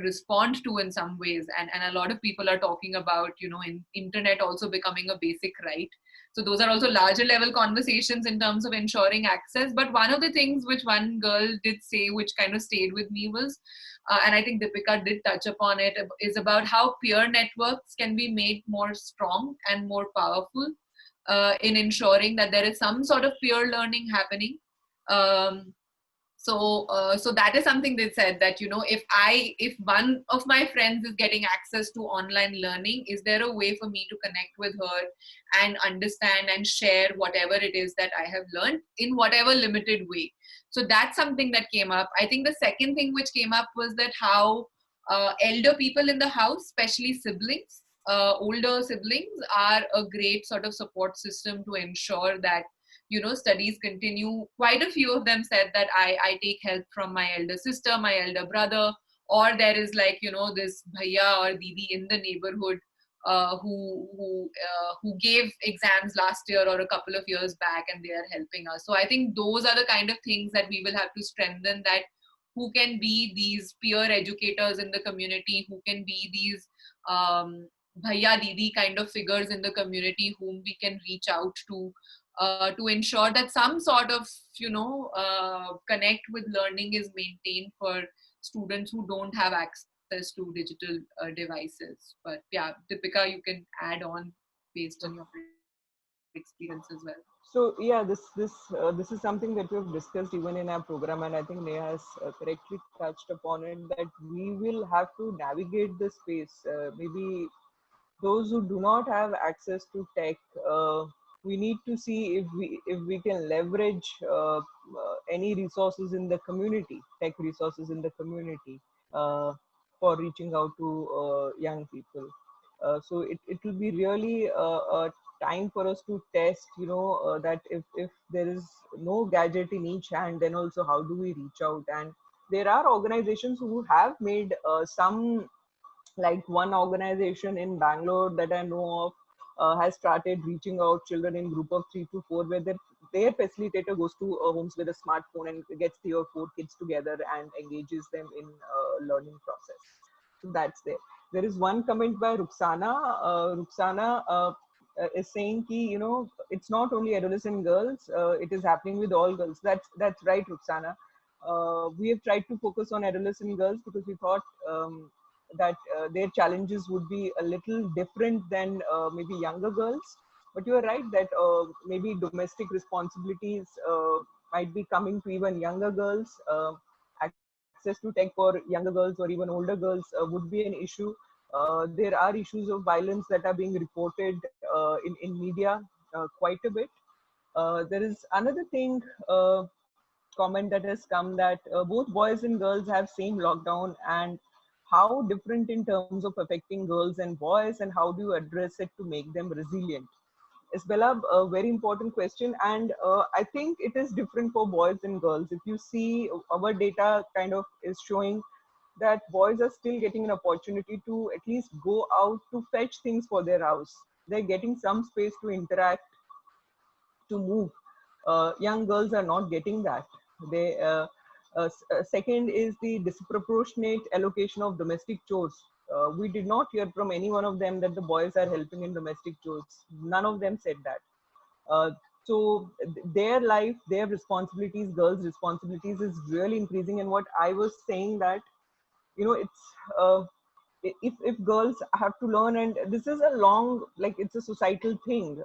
respond to in some ways, and a lot of people are talking about in internet also becoming a basic right. So those are also larger level conversations in terms of ensuring access. But one of the things which one girl did say, which kind of stayed with me, was and I think Deepika did touch upon it, is about how peer networks can be made more strong and more powerful in ensuring that there is some sort of peer learning happening. um, so that is something they said, that if one of my friends is getting access to online learning, is there a way for me to connect with her and understand and share whatever it is that I have learned in whatever limited way? So that's something that came up. I think the second thing which came up was that how elder people in the house, especially siblings, older siblings, are a great sort of support system to ensure that studies continue. Quite a few of them said that I take help from my elder sister, my elder brother, or there is like this bhaiya or didi in the neighborhood who gave exams last year or a couple of years back, and they are helping us. So I think those are the kind of things that we will have to strengthen, that who can be these peer educators in the community, who can be these bhaiya didi kind of figures in the community whom we can reach out to ensure that some sort of connect with learning is maintained for students who don't have access to digital devices. But yeah, Deepika, you can add on based on your experience as well. So yeah, this is something that we have discussed even in our program, and I think Neha has correctly touched upon it, that we will have to navigate the space. Maybe those who do not have access to tech, we need to see if we can leverage any resources in the community, tech resources in the community, uh, for reaching out to young people. So it will be really a time for us to test, that if there is no gadget in each hand, then also how do we reach out? And there are organizations who have made some, like one organization in Bangalore that I know of has started reaching out children in group of 3 to 4, where their facilitator goes to homes with a smartphone and gets 3 or 4 kids together and engages them in learning process. So that's there. There is one comment by Ruxana. Ruxana is saying ki, it's not only adolescent girls, it is happening with all girls. That's right, Ruxana. We have tried to focus on adolescent girls because we thought that their challenges would be a little different than maybe younger girls. But you are right that maybe domestic responsibilities might be coming to even younger girls. Access to tech for younger girls or even older girls would be an issue. There are issues of violence that are being reported in media quite a bit. There is another thing, comment that has come, that both boys and girls have same lockdown, and how different in terms of affecting girls and boys, and how do you address it to make them resilient? Isabella, a very important question, and I think it is different for boys and girls. If you see, our data kind of is showing that boys are still getting an opportunity to at least go out to fetch things for their house. They're getting some space to interact, to move. Young girls are not getting that. They Second is the disproportionate allocation of domestic chores. We did not hear from any one of them that the boys are helping in domestic chores. None of them said that. Their life, their responsibilities, girls' responsibilities is really increasing. And what I was saying that, it's if girls have to learn, and this is a long, like, it's a societal thing.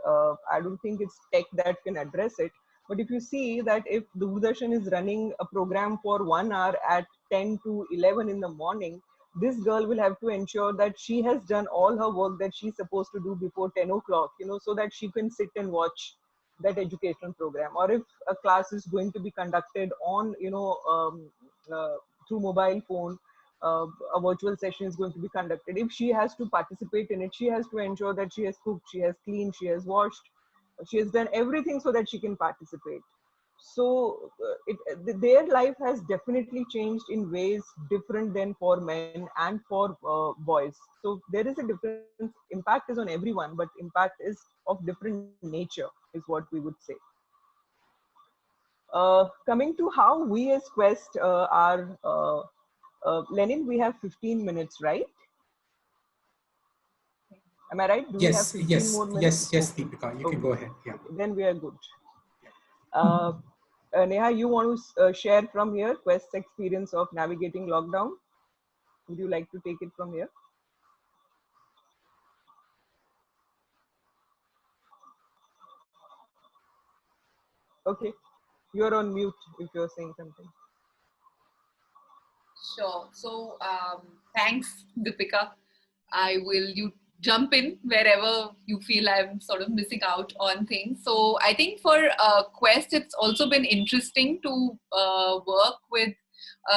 I don't think it's tech that can address it. But if you see that if Doordarshan is running a program for 1 hour at 10 to 11 in the morning, this girl will have to ensure that she has done all her work that she's supposed to do before 10 o'clock, so that she can sit and watch that educational program. Or if a class is going to be conducted on, through mobile phone, a virtual session is going to be conducted. If she has to participate in it, she has to ensure that she has cooked, she has cleaned, she has washed, she has done everything so that she can participate. So their life has definitely changed in ways different than for men and for boys. So there is a difference. Impact is on everyone, but impact is of different nature, is what we would say. Coming to how we as Quest are Lenin, we have 15 minutes, right? Am I right? Do we have Yes, 15 more yes, minutes? yes, yes, Okay. Deepika, you can Okay. go ahead. Yeah. Then we are good. Neha, you want to share from here Quest's experience of navigating lockdown? Would you like to take it from here? Okay. You're on mute if you're saying something. Sure. So thanks, Deepika. I will you jump in wherever you feel I'm sort of missing out on things. So I think for Quest, it's also been interesting to work with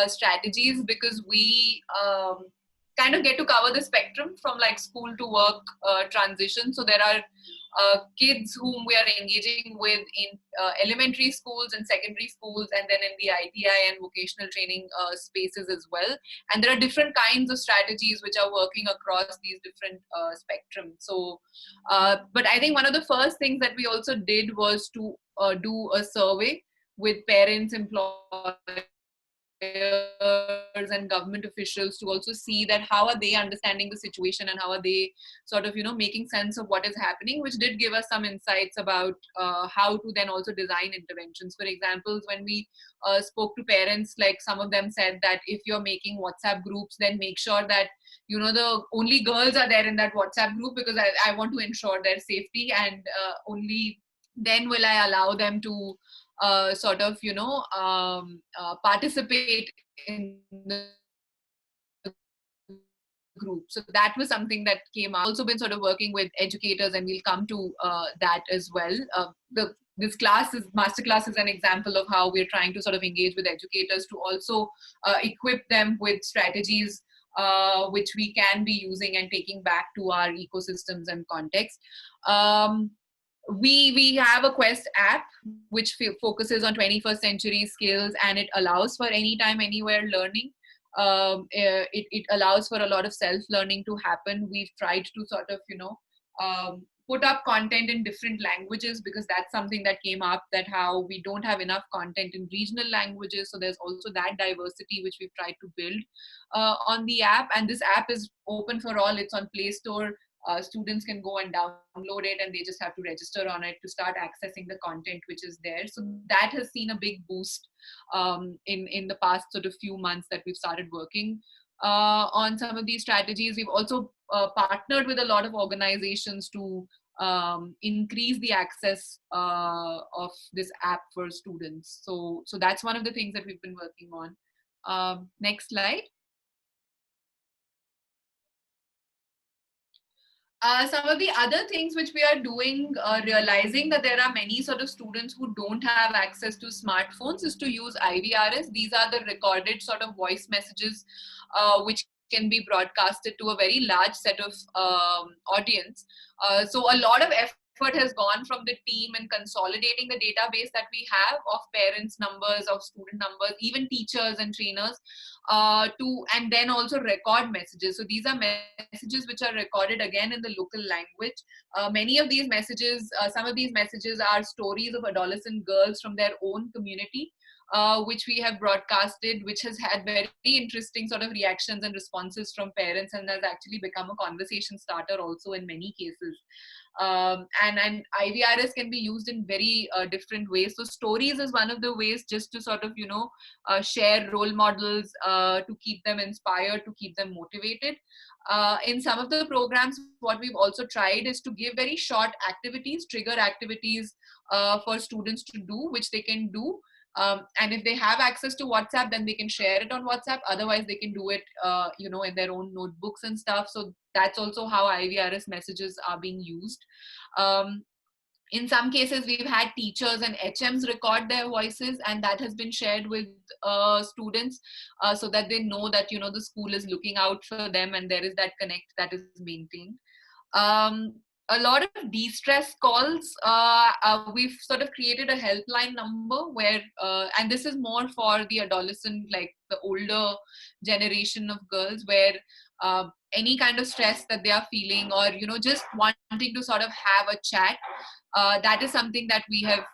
strategies because we kind of get to cover the spectrum from like school to work transition. So there are kids whom we are engaging with in elementary schools and secondary schools, and then in the ITI and vocational training spaces as well. And there are different kinds of strategies which are working across these different spectrums. So, but I think one of the first things that we also did was to do a survey with parents, employers, and government officials to also see that how are they understanding the situation and how are they sort of making sense of what is happening, which did give us some insights about how to then also design interventions. For example, when we spoke to parents, like some of them said that if you're making WhatsApp groups, then make sure that the only girls are there in that WhatsApp group, because I want to ensure their safety, and only then will I allow them to sort of participate in the group. So that was something that came out. Also been sort of working with educators, and we'll come to that as well. This class is masterclass is an example of how we're trying to sort of engage with educators to also equip them with strategies which we can be using and taking back to our ecosystems and context. We have a Quest app which focuses on 21st century skills, and it allows for anytime, anywhere learning. It allows for a lot of self-learning to happen. We've tried to sort of, put up content in different languages, because that's something that came up, that how we don't have enough content in regional languages. So there's also that diversity which we've tried to build on the app. And this app is open for all. It's on Play Store. Students can go and download it, and they just have to register on it to start accessing the content which is there. So that has seen a big boost in the past sort of few months that we've started working on some of these strategies. We've also partnered with a lot of organizations to increase the access of this app for students. So that's one of the things that we've been working on. Next slide. Some of the other things which we are doing, realizing that there are many sort of students who don't have access to smartphones, is to use IVRS. These are the recorded sort of voice messages which can be broadcasted to a very large set of audience. So a lot of effort has gone from the team in consolidating the database that we have of parents' numbers, of student numbers, even teachers and trainers, and then also record messages. So these are messages which are recorded again in the local language. Many of these messages, some of these messages are stories of adolescent girls from their own community, which we have broadcasted, which has had very interesting sort of reactions and responses from parents, and has actually become a conversation starter also in many cases. And IVRS can be used in very different ways. So stories is one of the ways, just to sort of, share role models, to keep them inspired, to keep them motivated. In some of the programs, what we've also tried is to give very short activities, trigger activities for students to do, which they can do. And if they have access to WhatsApp, then they can share it on WhatsApp. Otherwise, they can do it, in their own notebooks and stuff. So that's also how IVRS messages are being used. In some cases, we've had teachers and HMs record their voices, and that has been shared with students so that they know that, the school is looking out for them, and there is that connect that is maintained. A lot of de-stress calls. We've sort of created a helpline number where, and this is more for the adolescent, like the older generation of girls, where any kind of stress that they are feeling, or just wanting to sort of have a chat, that is something that we have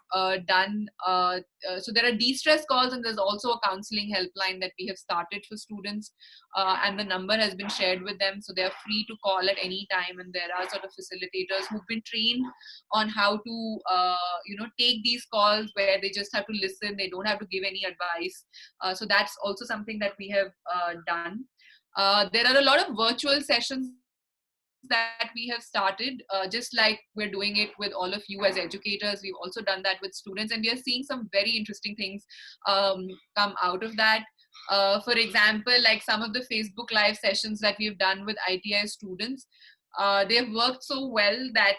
done. So there are de-stress calls, and there's also a counseling helpline that we have started for students, and the number has been shared with them, so they're free to call at any time. And there are sort of facilitators who've been trained on how to take these calls, where they just have to listen, they don't have to give any advice. So that's also something that we have done. There are a lot of virtual sessions that we have started, just like we're doing it with all of you as educators. We've also done that with students, and we are seeing some very interesting things come out of that. For example, like some of the Facebook Live sessions that we've done with ITI students, they've worked so well that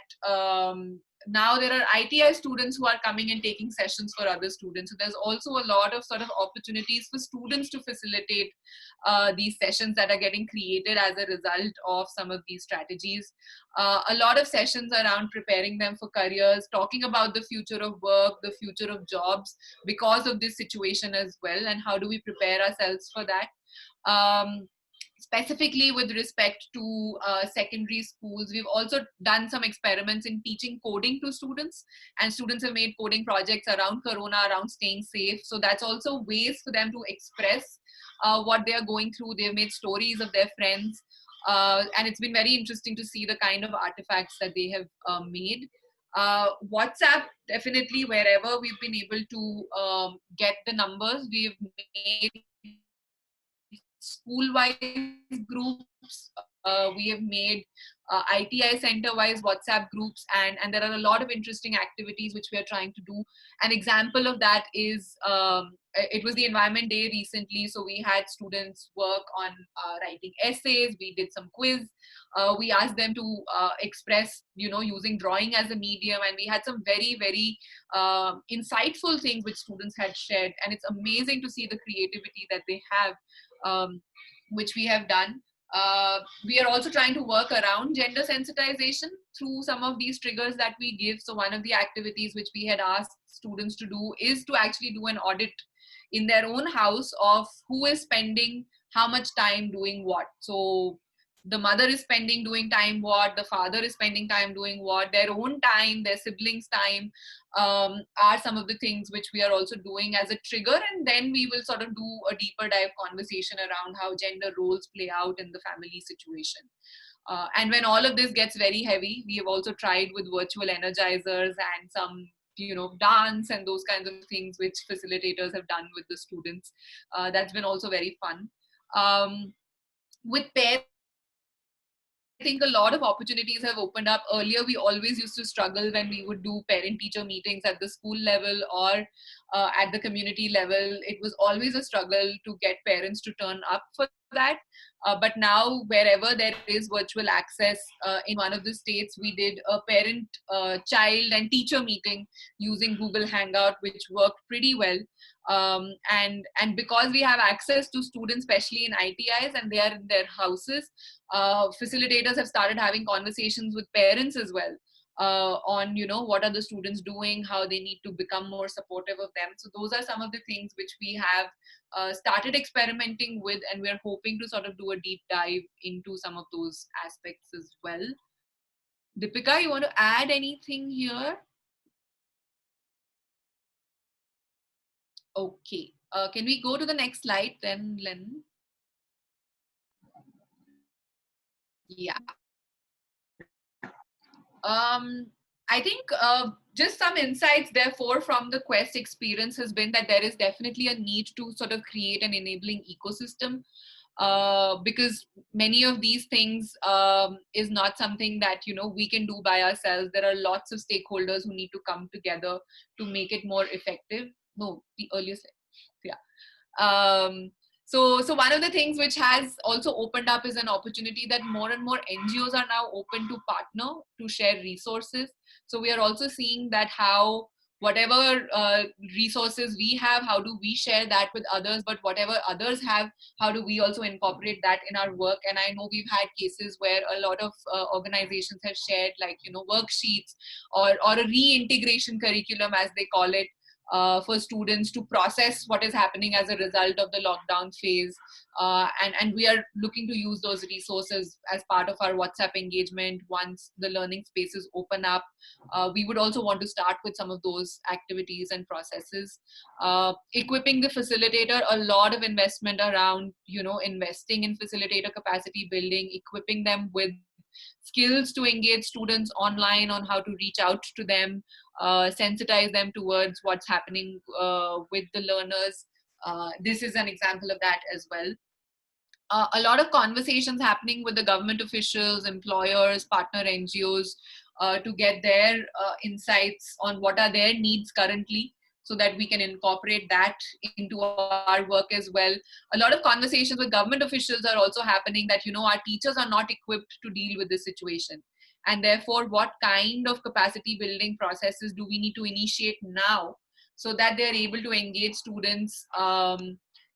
now there are ITI students who are coming and taking sessions for other students. So there's also a lot of sort of opportunities for students to facilitate these sessions that are getting created as a result of some of these strategies. A lot of sessions around preparing them for careers, talking about the future of work, the future of jobs because of this situation as well, and how do we prepare ourselves for that. Specifically with respect to secondary schools, we've also done some experiments in teaching coding to students, and students have made coding projects around Corona, around staying safe. So that's also ways for them to express what they are going through. They've made stories of their friends, and it's been very interesting to see the kind of artifacts that they have made. WhatsApp, definitely wherever we've been able to get the numbers, we've made school-wise groups. We have made ITI center-wise WhatsApp groups, and there are a lot of interesting activities which we are trying to do. An example of that is it was the Environment Day recently, so we had students work on writing essays. We did some quiz. We asked them to express, using drawing as a medium, and we had some very, very insightful things which students had shared, and it's amazing to see the creativity that they have, which we have done. We are also trying to work around gender sensitization through some of these triggers that we give. So one of the activities which we had asked students to do is to actually do an audit in their own house of who is spending how much time doing what. So the mother is spending doing time what, the father is spending time doing what, their own time, their siblings' time, are some of the things which we are also doing as a trigger. And then we will sort of do a deeper dive conversation around how gender roles play out in the family situation. And when all of this gets very heavy, we have also tried with virtual energizers and some dance and those kinds of things which facilitators have done with the students. That's been also very fun. With parents, I think a lot of opportunities have opened up. Earlier, we always used to struggle when we would do parent-teacher meetings at the school level or at the community level. It was always a struggle to get parents to turn up for that. But now, wherever there is virtual access, in one of the states, we did a parent, child and teacher meeting using Google Hangout, which worked pretty well. And because we have access to students, especially in ITIs, and they are in their houses, facilitators have started having conversations with parents as well on what are the students doing, how they need to become more supportive of them. So those are some of the things which we have started experimenting with, and we're hoping to sort of do a deep dive into some of those aspects as well. Deepika, you want to add anything here? Okay, can we go to the next slide then, Len? Yeah. I think just some insights, therefore, from the Quest experience has been that there is definitely a need to sort of create an enabling ecosystem, because many of these things is not something that we can do by ourselves. There are lots of stakeholders who need to come together to make it more effective. No, the earlier slide. Yeah. So one of the things which has also opened up is an opportunity that more and more NGOs are now open to partner, to share resources. So we are also seeing that how whatever resources we have, how do we share that with others, but whatever others have, how do we also incorporate that in our work. And I know we've had cases where a lot of organizations have shared worksheets or a reintegration curriculum, as they call it, for students to process what is happening as a result of the lockdown phase. And we are looking to use those resources as part of our WhatsApp engagement once the learning spaces open up. We would also want to start with some of those activities and processes. Equipping the facilitator, a lot of investment around, investing in facilitator capacity building, equipping them with skills to engage students online on how to reach out to them, sensitize them towards what's happening with the learners. This is an example of that as well. A lot of conversations happening with the government officials, employers, partner NGOs to get their insights on what are their needs currently, so that we can incorporate that into our work as well. A lot of conversations with government officials are also happening that, our teachers are not equipped to deal with this situation. And therefore, what kind of capacity building processes do we need to initiate now so that they're able to engage students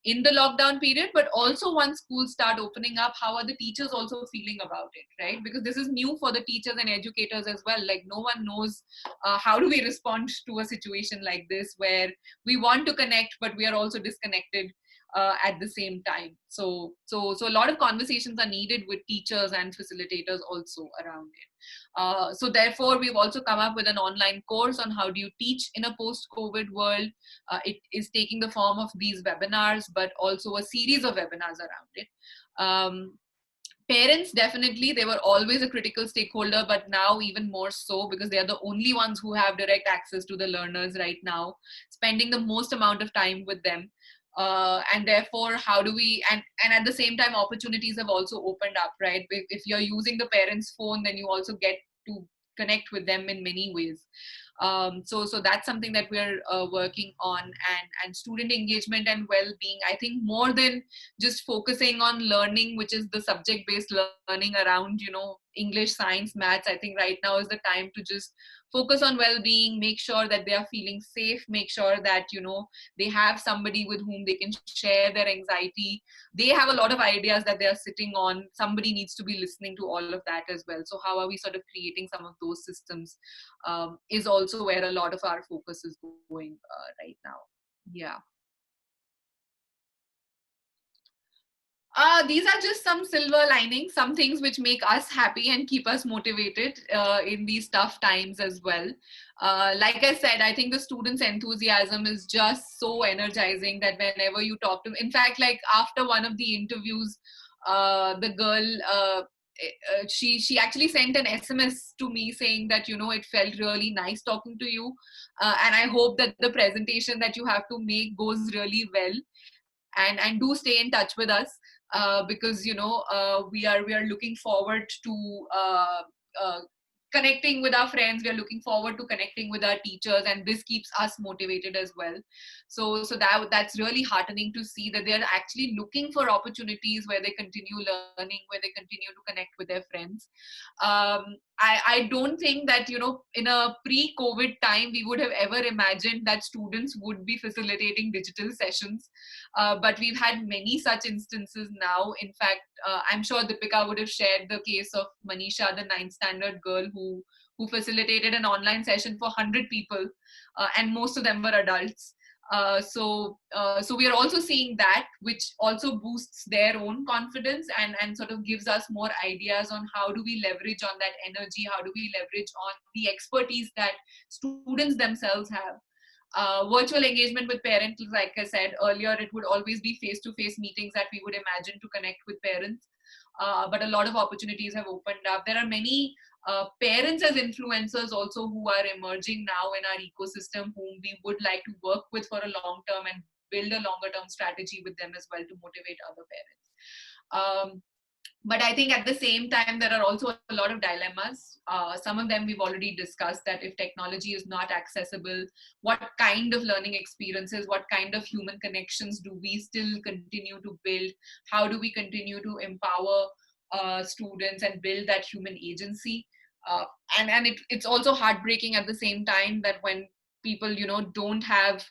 in the lockdown period, but also once schools start opening up, how are the teachers also feeling about it, right? Because this is new for the teachers and educators as well. Like, no one knows how do we respond to a situation like this, where we want to connect, but we are also disconnected at the same time. So a lot of conversations are needed with teachers and facilitators also around it. So therefore, we've also come up with an online course on how do you teach in a post-COVID world. It is taking the form of these webinars, but also a series of webinars around it. Parents, definitely, they were always a critical stakeholder, but now even more so, because they are the only ones who have direct access to the learners right now, spending the most amount of time with them. and therefore how do we, and at the same time opportunities have also opened up, right? If you're using the parents' phone, then you also get to connect with them in many ways. So that's something that we're working on, and student engagement and well-being, I think, more than just focusing on learning, which is the subject-based learning around, English, science, maths. I think right now is the time to just focus on well-being, make sure that they are feeling safe, make sure that they have somebody with whom they can share their anxiety. They have a lot of ideas that they are sitting on. Somebody needs to be listening to all of that as well. So how are we sort of creating some of those systems, is also where a lot of our focus is going right now. Yeah. These are just some silver linings, some things which make us happy and keep us motivated in these tough times as well. Like I said, I think the students' enthusiasm is just so energizing that whenever you talk to, in fact, like after one of the interviews, the girl, she actually sent an SMS to me saying that, it felt really nice talking to you. And I hope that the presentation that you have to make goes really well. And do stay in touch with us, because we are looking forward to uh, connecting with our friends. We are looking forward to connecting with our teachers, and this keeps us motivated as well. So that's really heartening to see that they're actually looking for opportunities where they continue learning, where they continue to connect with their friends. I don't think that, in a pre-COVID time, we would have ever imagined that students would be facilitating digital sessions. But we've had many such instances now. In fact, I'm sure Deepika would have shared the case of Manisha, the 9th standard girl who facilitated an online session for 100 people, and most of them were adults. So we are also seeing that, which also boosts their own confidence and sort of gives us more ideas on how do we leverage on that energy, how do we leverage on the expertise that students themselves have. Virtual engagement with parents, like I said earlier, it would always be face-to-face meetings that we would imagine to connect with parents. But a lot of opportunities have opened up. There are many parents as influencers also who are emerging now in our ecosystem, whom we would like to work with for a long term and build a longer term strategy with them as well to motivate other parents. But I think at the same time, there are also a lot of dilemmas. Some of them we've already discussed, that if technology is not accessible, what kind of learning experiences, what kind of human connections do we still continue to build? How do we continue to empower students and build that human agency? And it's also heartbreaking at the same time that when people, don't have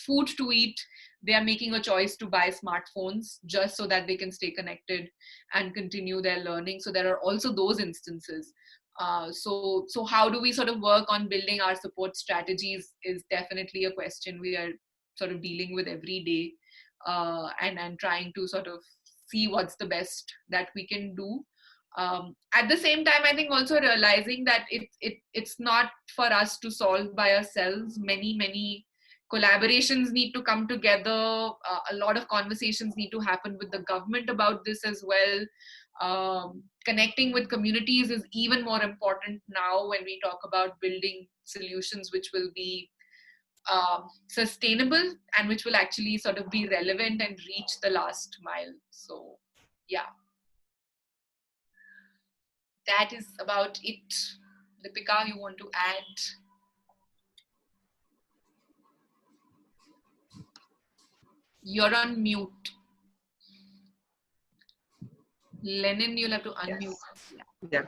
food to eat, they are making a choice to buy smartphones just so that they can stay connected and continue their learning. So there are also those instances. So how do we sort of work on building our support strategies is definitely a question we are sort of dealing with every day, and trying to sort of see what's the best that we can do. At the same time, I think also realizing that it's not for us to solve by ourselves. Many collaborations need to come together. A lot of conversations need to happen with the government about this as well. Connecting with communities is even more important now when we talk about building solutions which will be sustainable and which will actually sort of be relevant and reach the last mile. So yeah, that is about it. Deepika, you want to add? You're on mute. Lenin, you'll have to unmute. Yes.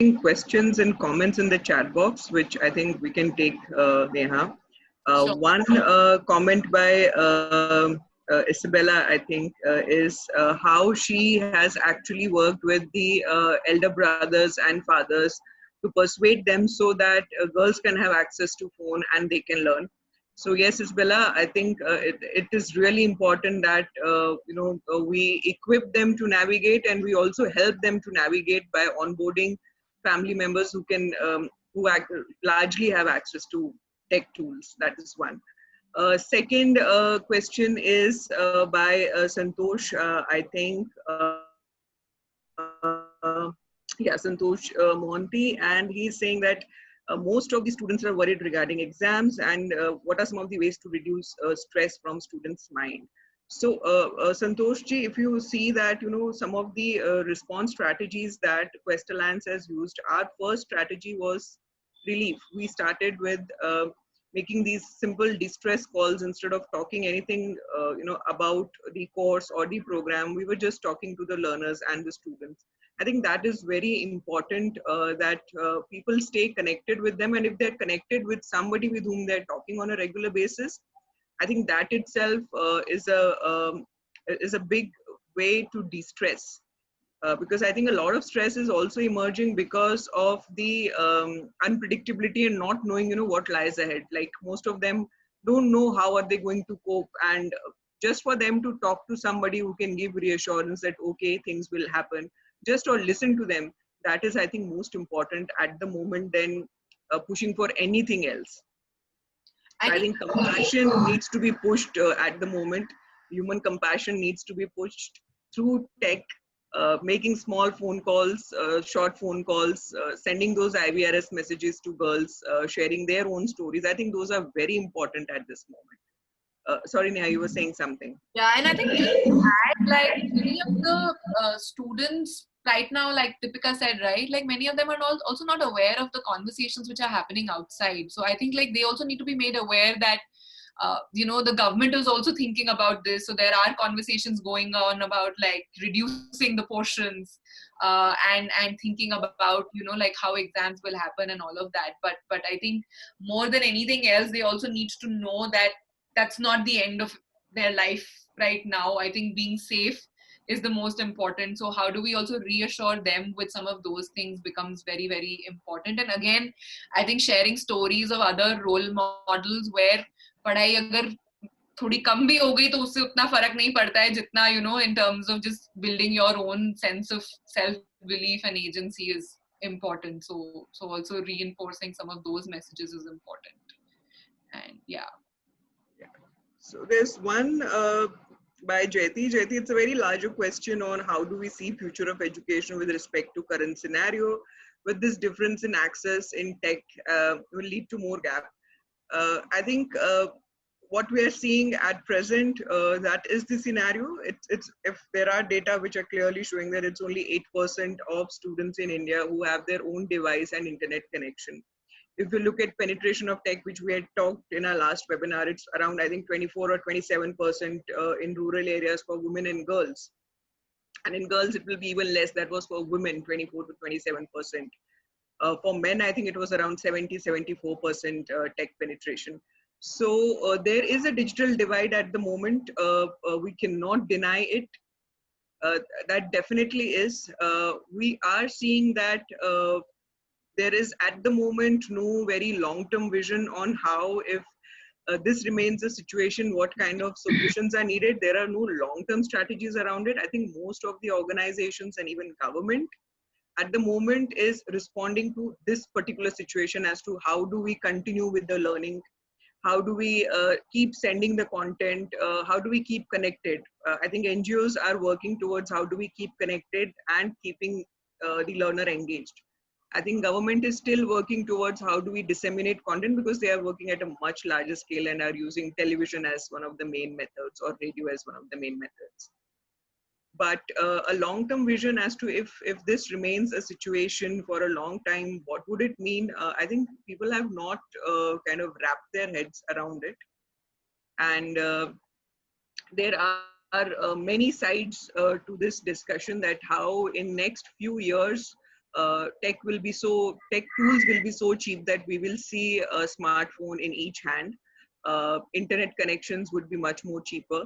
Yeah. Questions and comments in the chat box, which I think we can take, Neha. Sure. One comment by Isabella, I think, is how she has actually worked with the elder brothers and fathers to persuade them so that girls can have access to phone and they can learn. So yes, Isabella, I think it is really important that we equip them to navigate, and we also help them to navigate by onboarding family members who can largely have access to tech tools. That is one. Second question is by Santosh, I think. Yeah, Santosh Monty, and he's saying that most of the students are worried regarding exams, and what are some of the ways to reduce stress from students' mind. So, Santosh ji, if you see that, some of the response strategies that Quest Alliance has used, our first strategy was relief. We started with making these simple distress calls instead of talking anything, about the course or the program. We were just talking to the learners and the students. I think that is very important, that people stay connected with them. And if they're connected with somebody with whom they're talking on a regular basis, I think that itself is a big way to de-stress. Because I think a lot of stress is also emerging because of the unpredictability and not knowing, what lies ahead. Like most of them don't know how are they going to cope, and just for them to talk to somebody who can give reassurance that okay, things will happen, just or listen to them, that is, I think, most important at the moment than pushing for anything else. So I think compassion needs to be pushed at the moment. Human compassion needs to be pushed through tech, making small phone calls, short phone calls, sending those IVRS messages to girls, sharing their own stories. I think those are very important at this moment. Sorry, Neha, you were saying something. Yeah, and I think just to add, like many of the students right now, like Deepika said, right, like many of them are also not aware of the conversations which are happening outside. So I think like they also need to be made aware that the government is also thinking about this. So there are conversations going on about like reducing the portions, and thinking about like how exams will happen and all of that. But I think more than anything else, they also need to know that that's not the end of their life right now. I think being safe is the most important. So how do we also reassure them with some of those things becomes very, very important. And again, I think sharing stories of other role models where पढ़ाई अगर थोड़ी कम भी हो गई तो उससे उतना फर्क नहीं पड़ता है जितना in terms of just building your own sense of self belief and agency is important. So also reinforcing some of those messages is important. And yeah. So there's one by Jayati. Jayati, it's a very larger question on how do we see future of education with respect to current scenario. With this difference in access in tech will lead to more gap. I think what we are seeing at present, that is the scenario. It's if there are data which are clearly showing that it's only 8% of students in India who have their own device and internet connection. If you look at penetration of tech, which we had talked in our last webinar, it's around, I think, 24 or 27% in rural areas for women and girls. And in girls, it will be even less. That was for women, 24 to 27%. For men, I think it was around 74% tech penetration. So there is a digital divide at the moment. We cannot deny it. That definitely is. We are seeing that there is at the moment no very long-term vision on how, if this remains a situation, what kind of solutions are needed. There are no long-term strategies around it. I think most of the organizations and even government at the moment is responding to this particular situation as to how do we continue with the learning, how do we keep sending the content, how do we keep connected. I think NGOs are working towards how do we keep connected and keeping the learner engaged. I think government is still working towards how do we disseminate content, because they are working at a much larger scale and are using television as one of the main methods or radio as one of the main methods. But a long-term vision as to if this remains a situation for a long time, what would it mean? I think people have not kind of wrapped their heads around it. And there are many sides to this discussion, that how in next few years, tech tools will be so cheap that we will see a smartphone in each hand. Internet connections would be much more cheaper.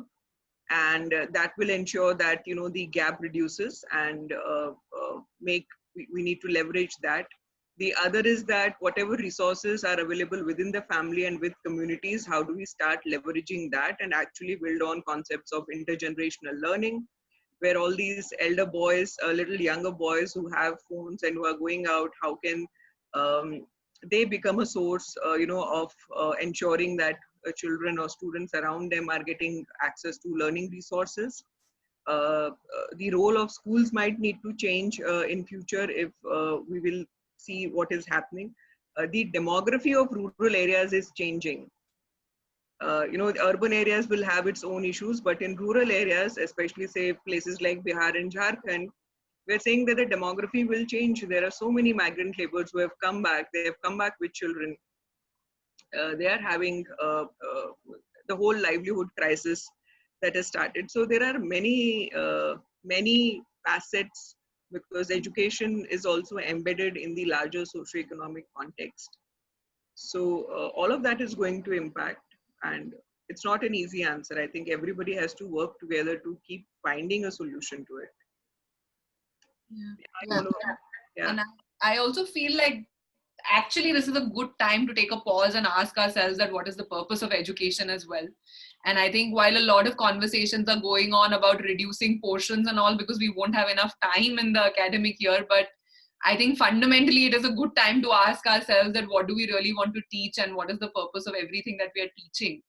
And that will ensure that the gap reduces, and we need to leverage that. The other is that whatever resources are available within the family and with communities, how do we start leveraging that and actually build on concepts of intergenerational learning, where all these elder boys, little younger boys who have phones and who are going out, how can they become a source of ensuring that children or students around them are getting access to learning resources. The role of schools might need to change in future if we will see what is happening. the demography of rural areas is changing. The urban areas will have its own issues, but in rural areas, especially say places like Bihar and Jharkhand, we're saying that the demography will change. There are so many migrant laborers who have come back. They have come back with children. They are having the whole livelihood crisis that has started. So there are many facets, because education is also embedded in the larger socioeconomic context. So all of that is going to impact, and it's not an easy answer. I think everybody has to work together to keep finding a solution to it. Yeah. Yeah. And I also feel like actually this is a good time to take a pause and ask ourselves that what is the purpose of education as well. And I think while a lot of conversations are going on about reducing portions and all because we won't have enough time in the academic year, but I think fundamentally it is a good time to ask ourselves that what do we really want to teach and what is the purpose of everything that we are teaching,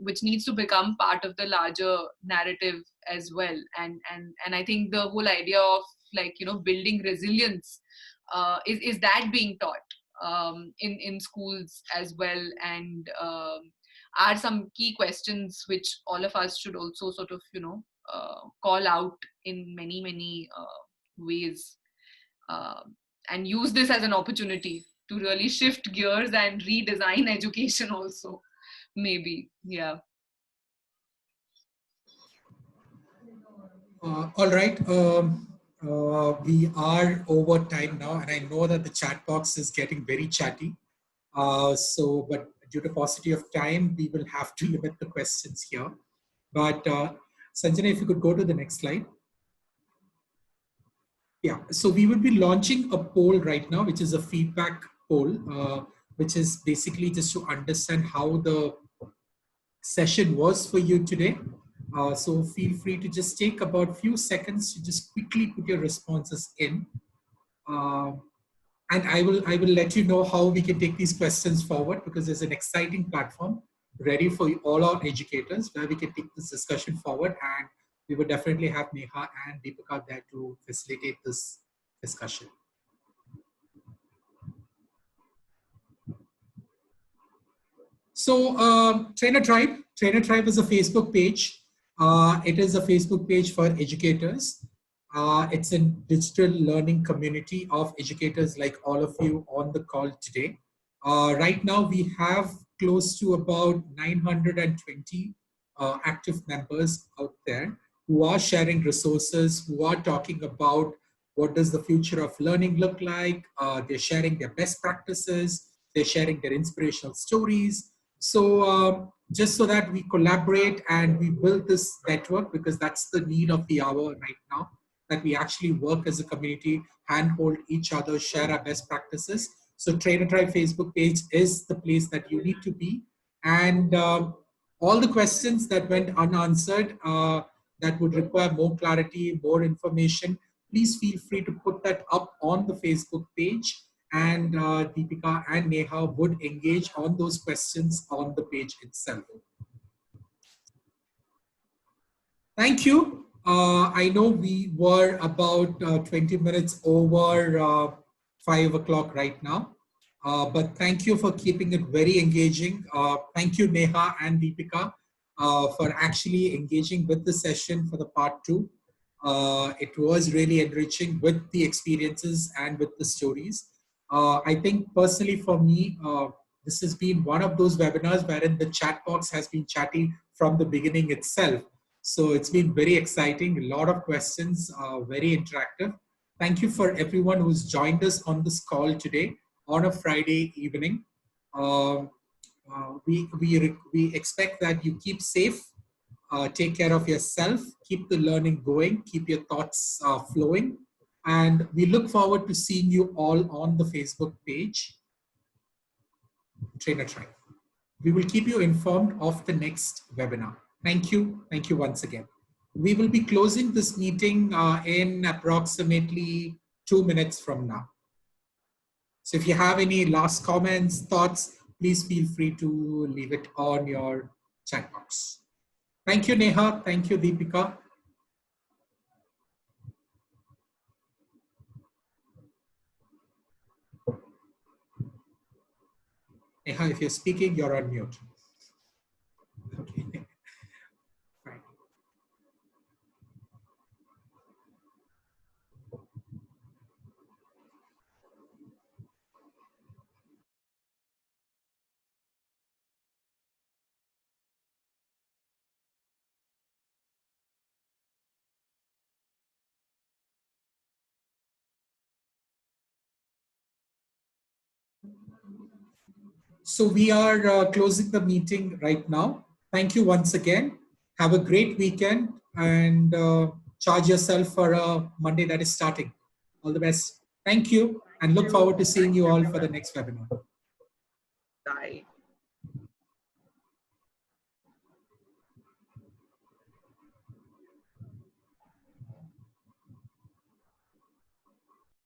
which needs to become part of the larger narrative as well. And I think the whole idea of building resilience is that being taught in schools as well, and are some key questions which all of us should also sort of call out in many ways, and use this as an opportunity to really shift gears and redesign education also, maybe. Yeah. All right. We are over time now, and I know that the chat box is getting very chatty. But due to paucity of time, we will have to limit the questions here. But Sanjana, if you could go to the next slide. Yeah, so we will be launching a poll right now, which is a feedback poll, which is basically just to understand how the session was for you today. So feel free to just take about a few seconds to just quickly put your responses in. And I will let you know how we can take these questions forward, because there's an exciting platform ready for all our educators where we can take this discussion forward, and we would definitely have Neha and Deepika there to facilitate this discussion. So Trainer Tribe is a Facebook page. It is a Facebook page for educators. It's a digital learning community of educators like all of you on the call today. Right now, we have close to about 920 active members out there who are sharing resources, who are talking about what does the future of learning look like. They're sharing their best practices. They're sharing their inspirational stories. So just so that we collaborate and we build this network, because that's the need of the hour right now, that we actually work as a community, handhold each other, share our best practices. So Trainer Tribe Facebook page is the place that you need to be. And all the questions that went unanswered, that would require more clarity, more information, please feel free to put that up on the Facebook page. And Deepika and Neha would engage on those questions on the page itself. Thank you. I know we were about 20 minutes over 5 o'clock right now, but thank you for keeping it very engaging. Thank you, Neha and Deepika, for actually engaging with the session for the part 2. It was really enriching with the experiences and with the stories. I think personally for me, this has been one of those webinars wherein the chat box has been chatty from the beginning itself. So it's been very exciting, a lot of questions, very interactive. Thank you for everyone who's joined us on this call today on a Friday evening. We expect that you keep safe, take care of yourself, keep the learning going, keep your thoughts flowing. And we look forward to seeing you all on the Facebook page, Trainer Tribe. We will keep you informed of the next webinar. Thank you. Thank you once again. We will be closing this meeting in approximately 2 minutes from now. So if you have any last comments, thoughts, please feel free to leave it on your chat box. Thank you, Neha. Thank you, Deepika. Neha, if you're speaking, you're on mute. Okay. Right. So we are closing the meeting right now. Thank you once again. Have a great weekend and charge yourself for a Monday that is starting. All the best. Thank you and look forward to seeing you all for the next webinar. Bye.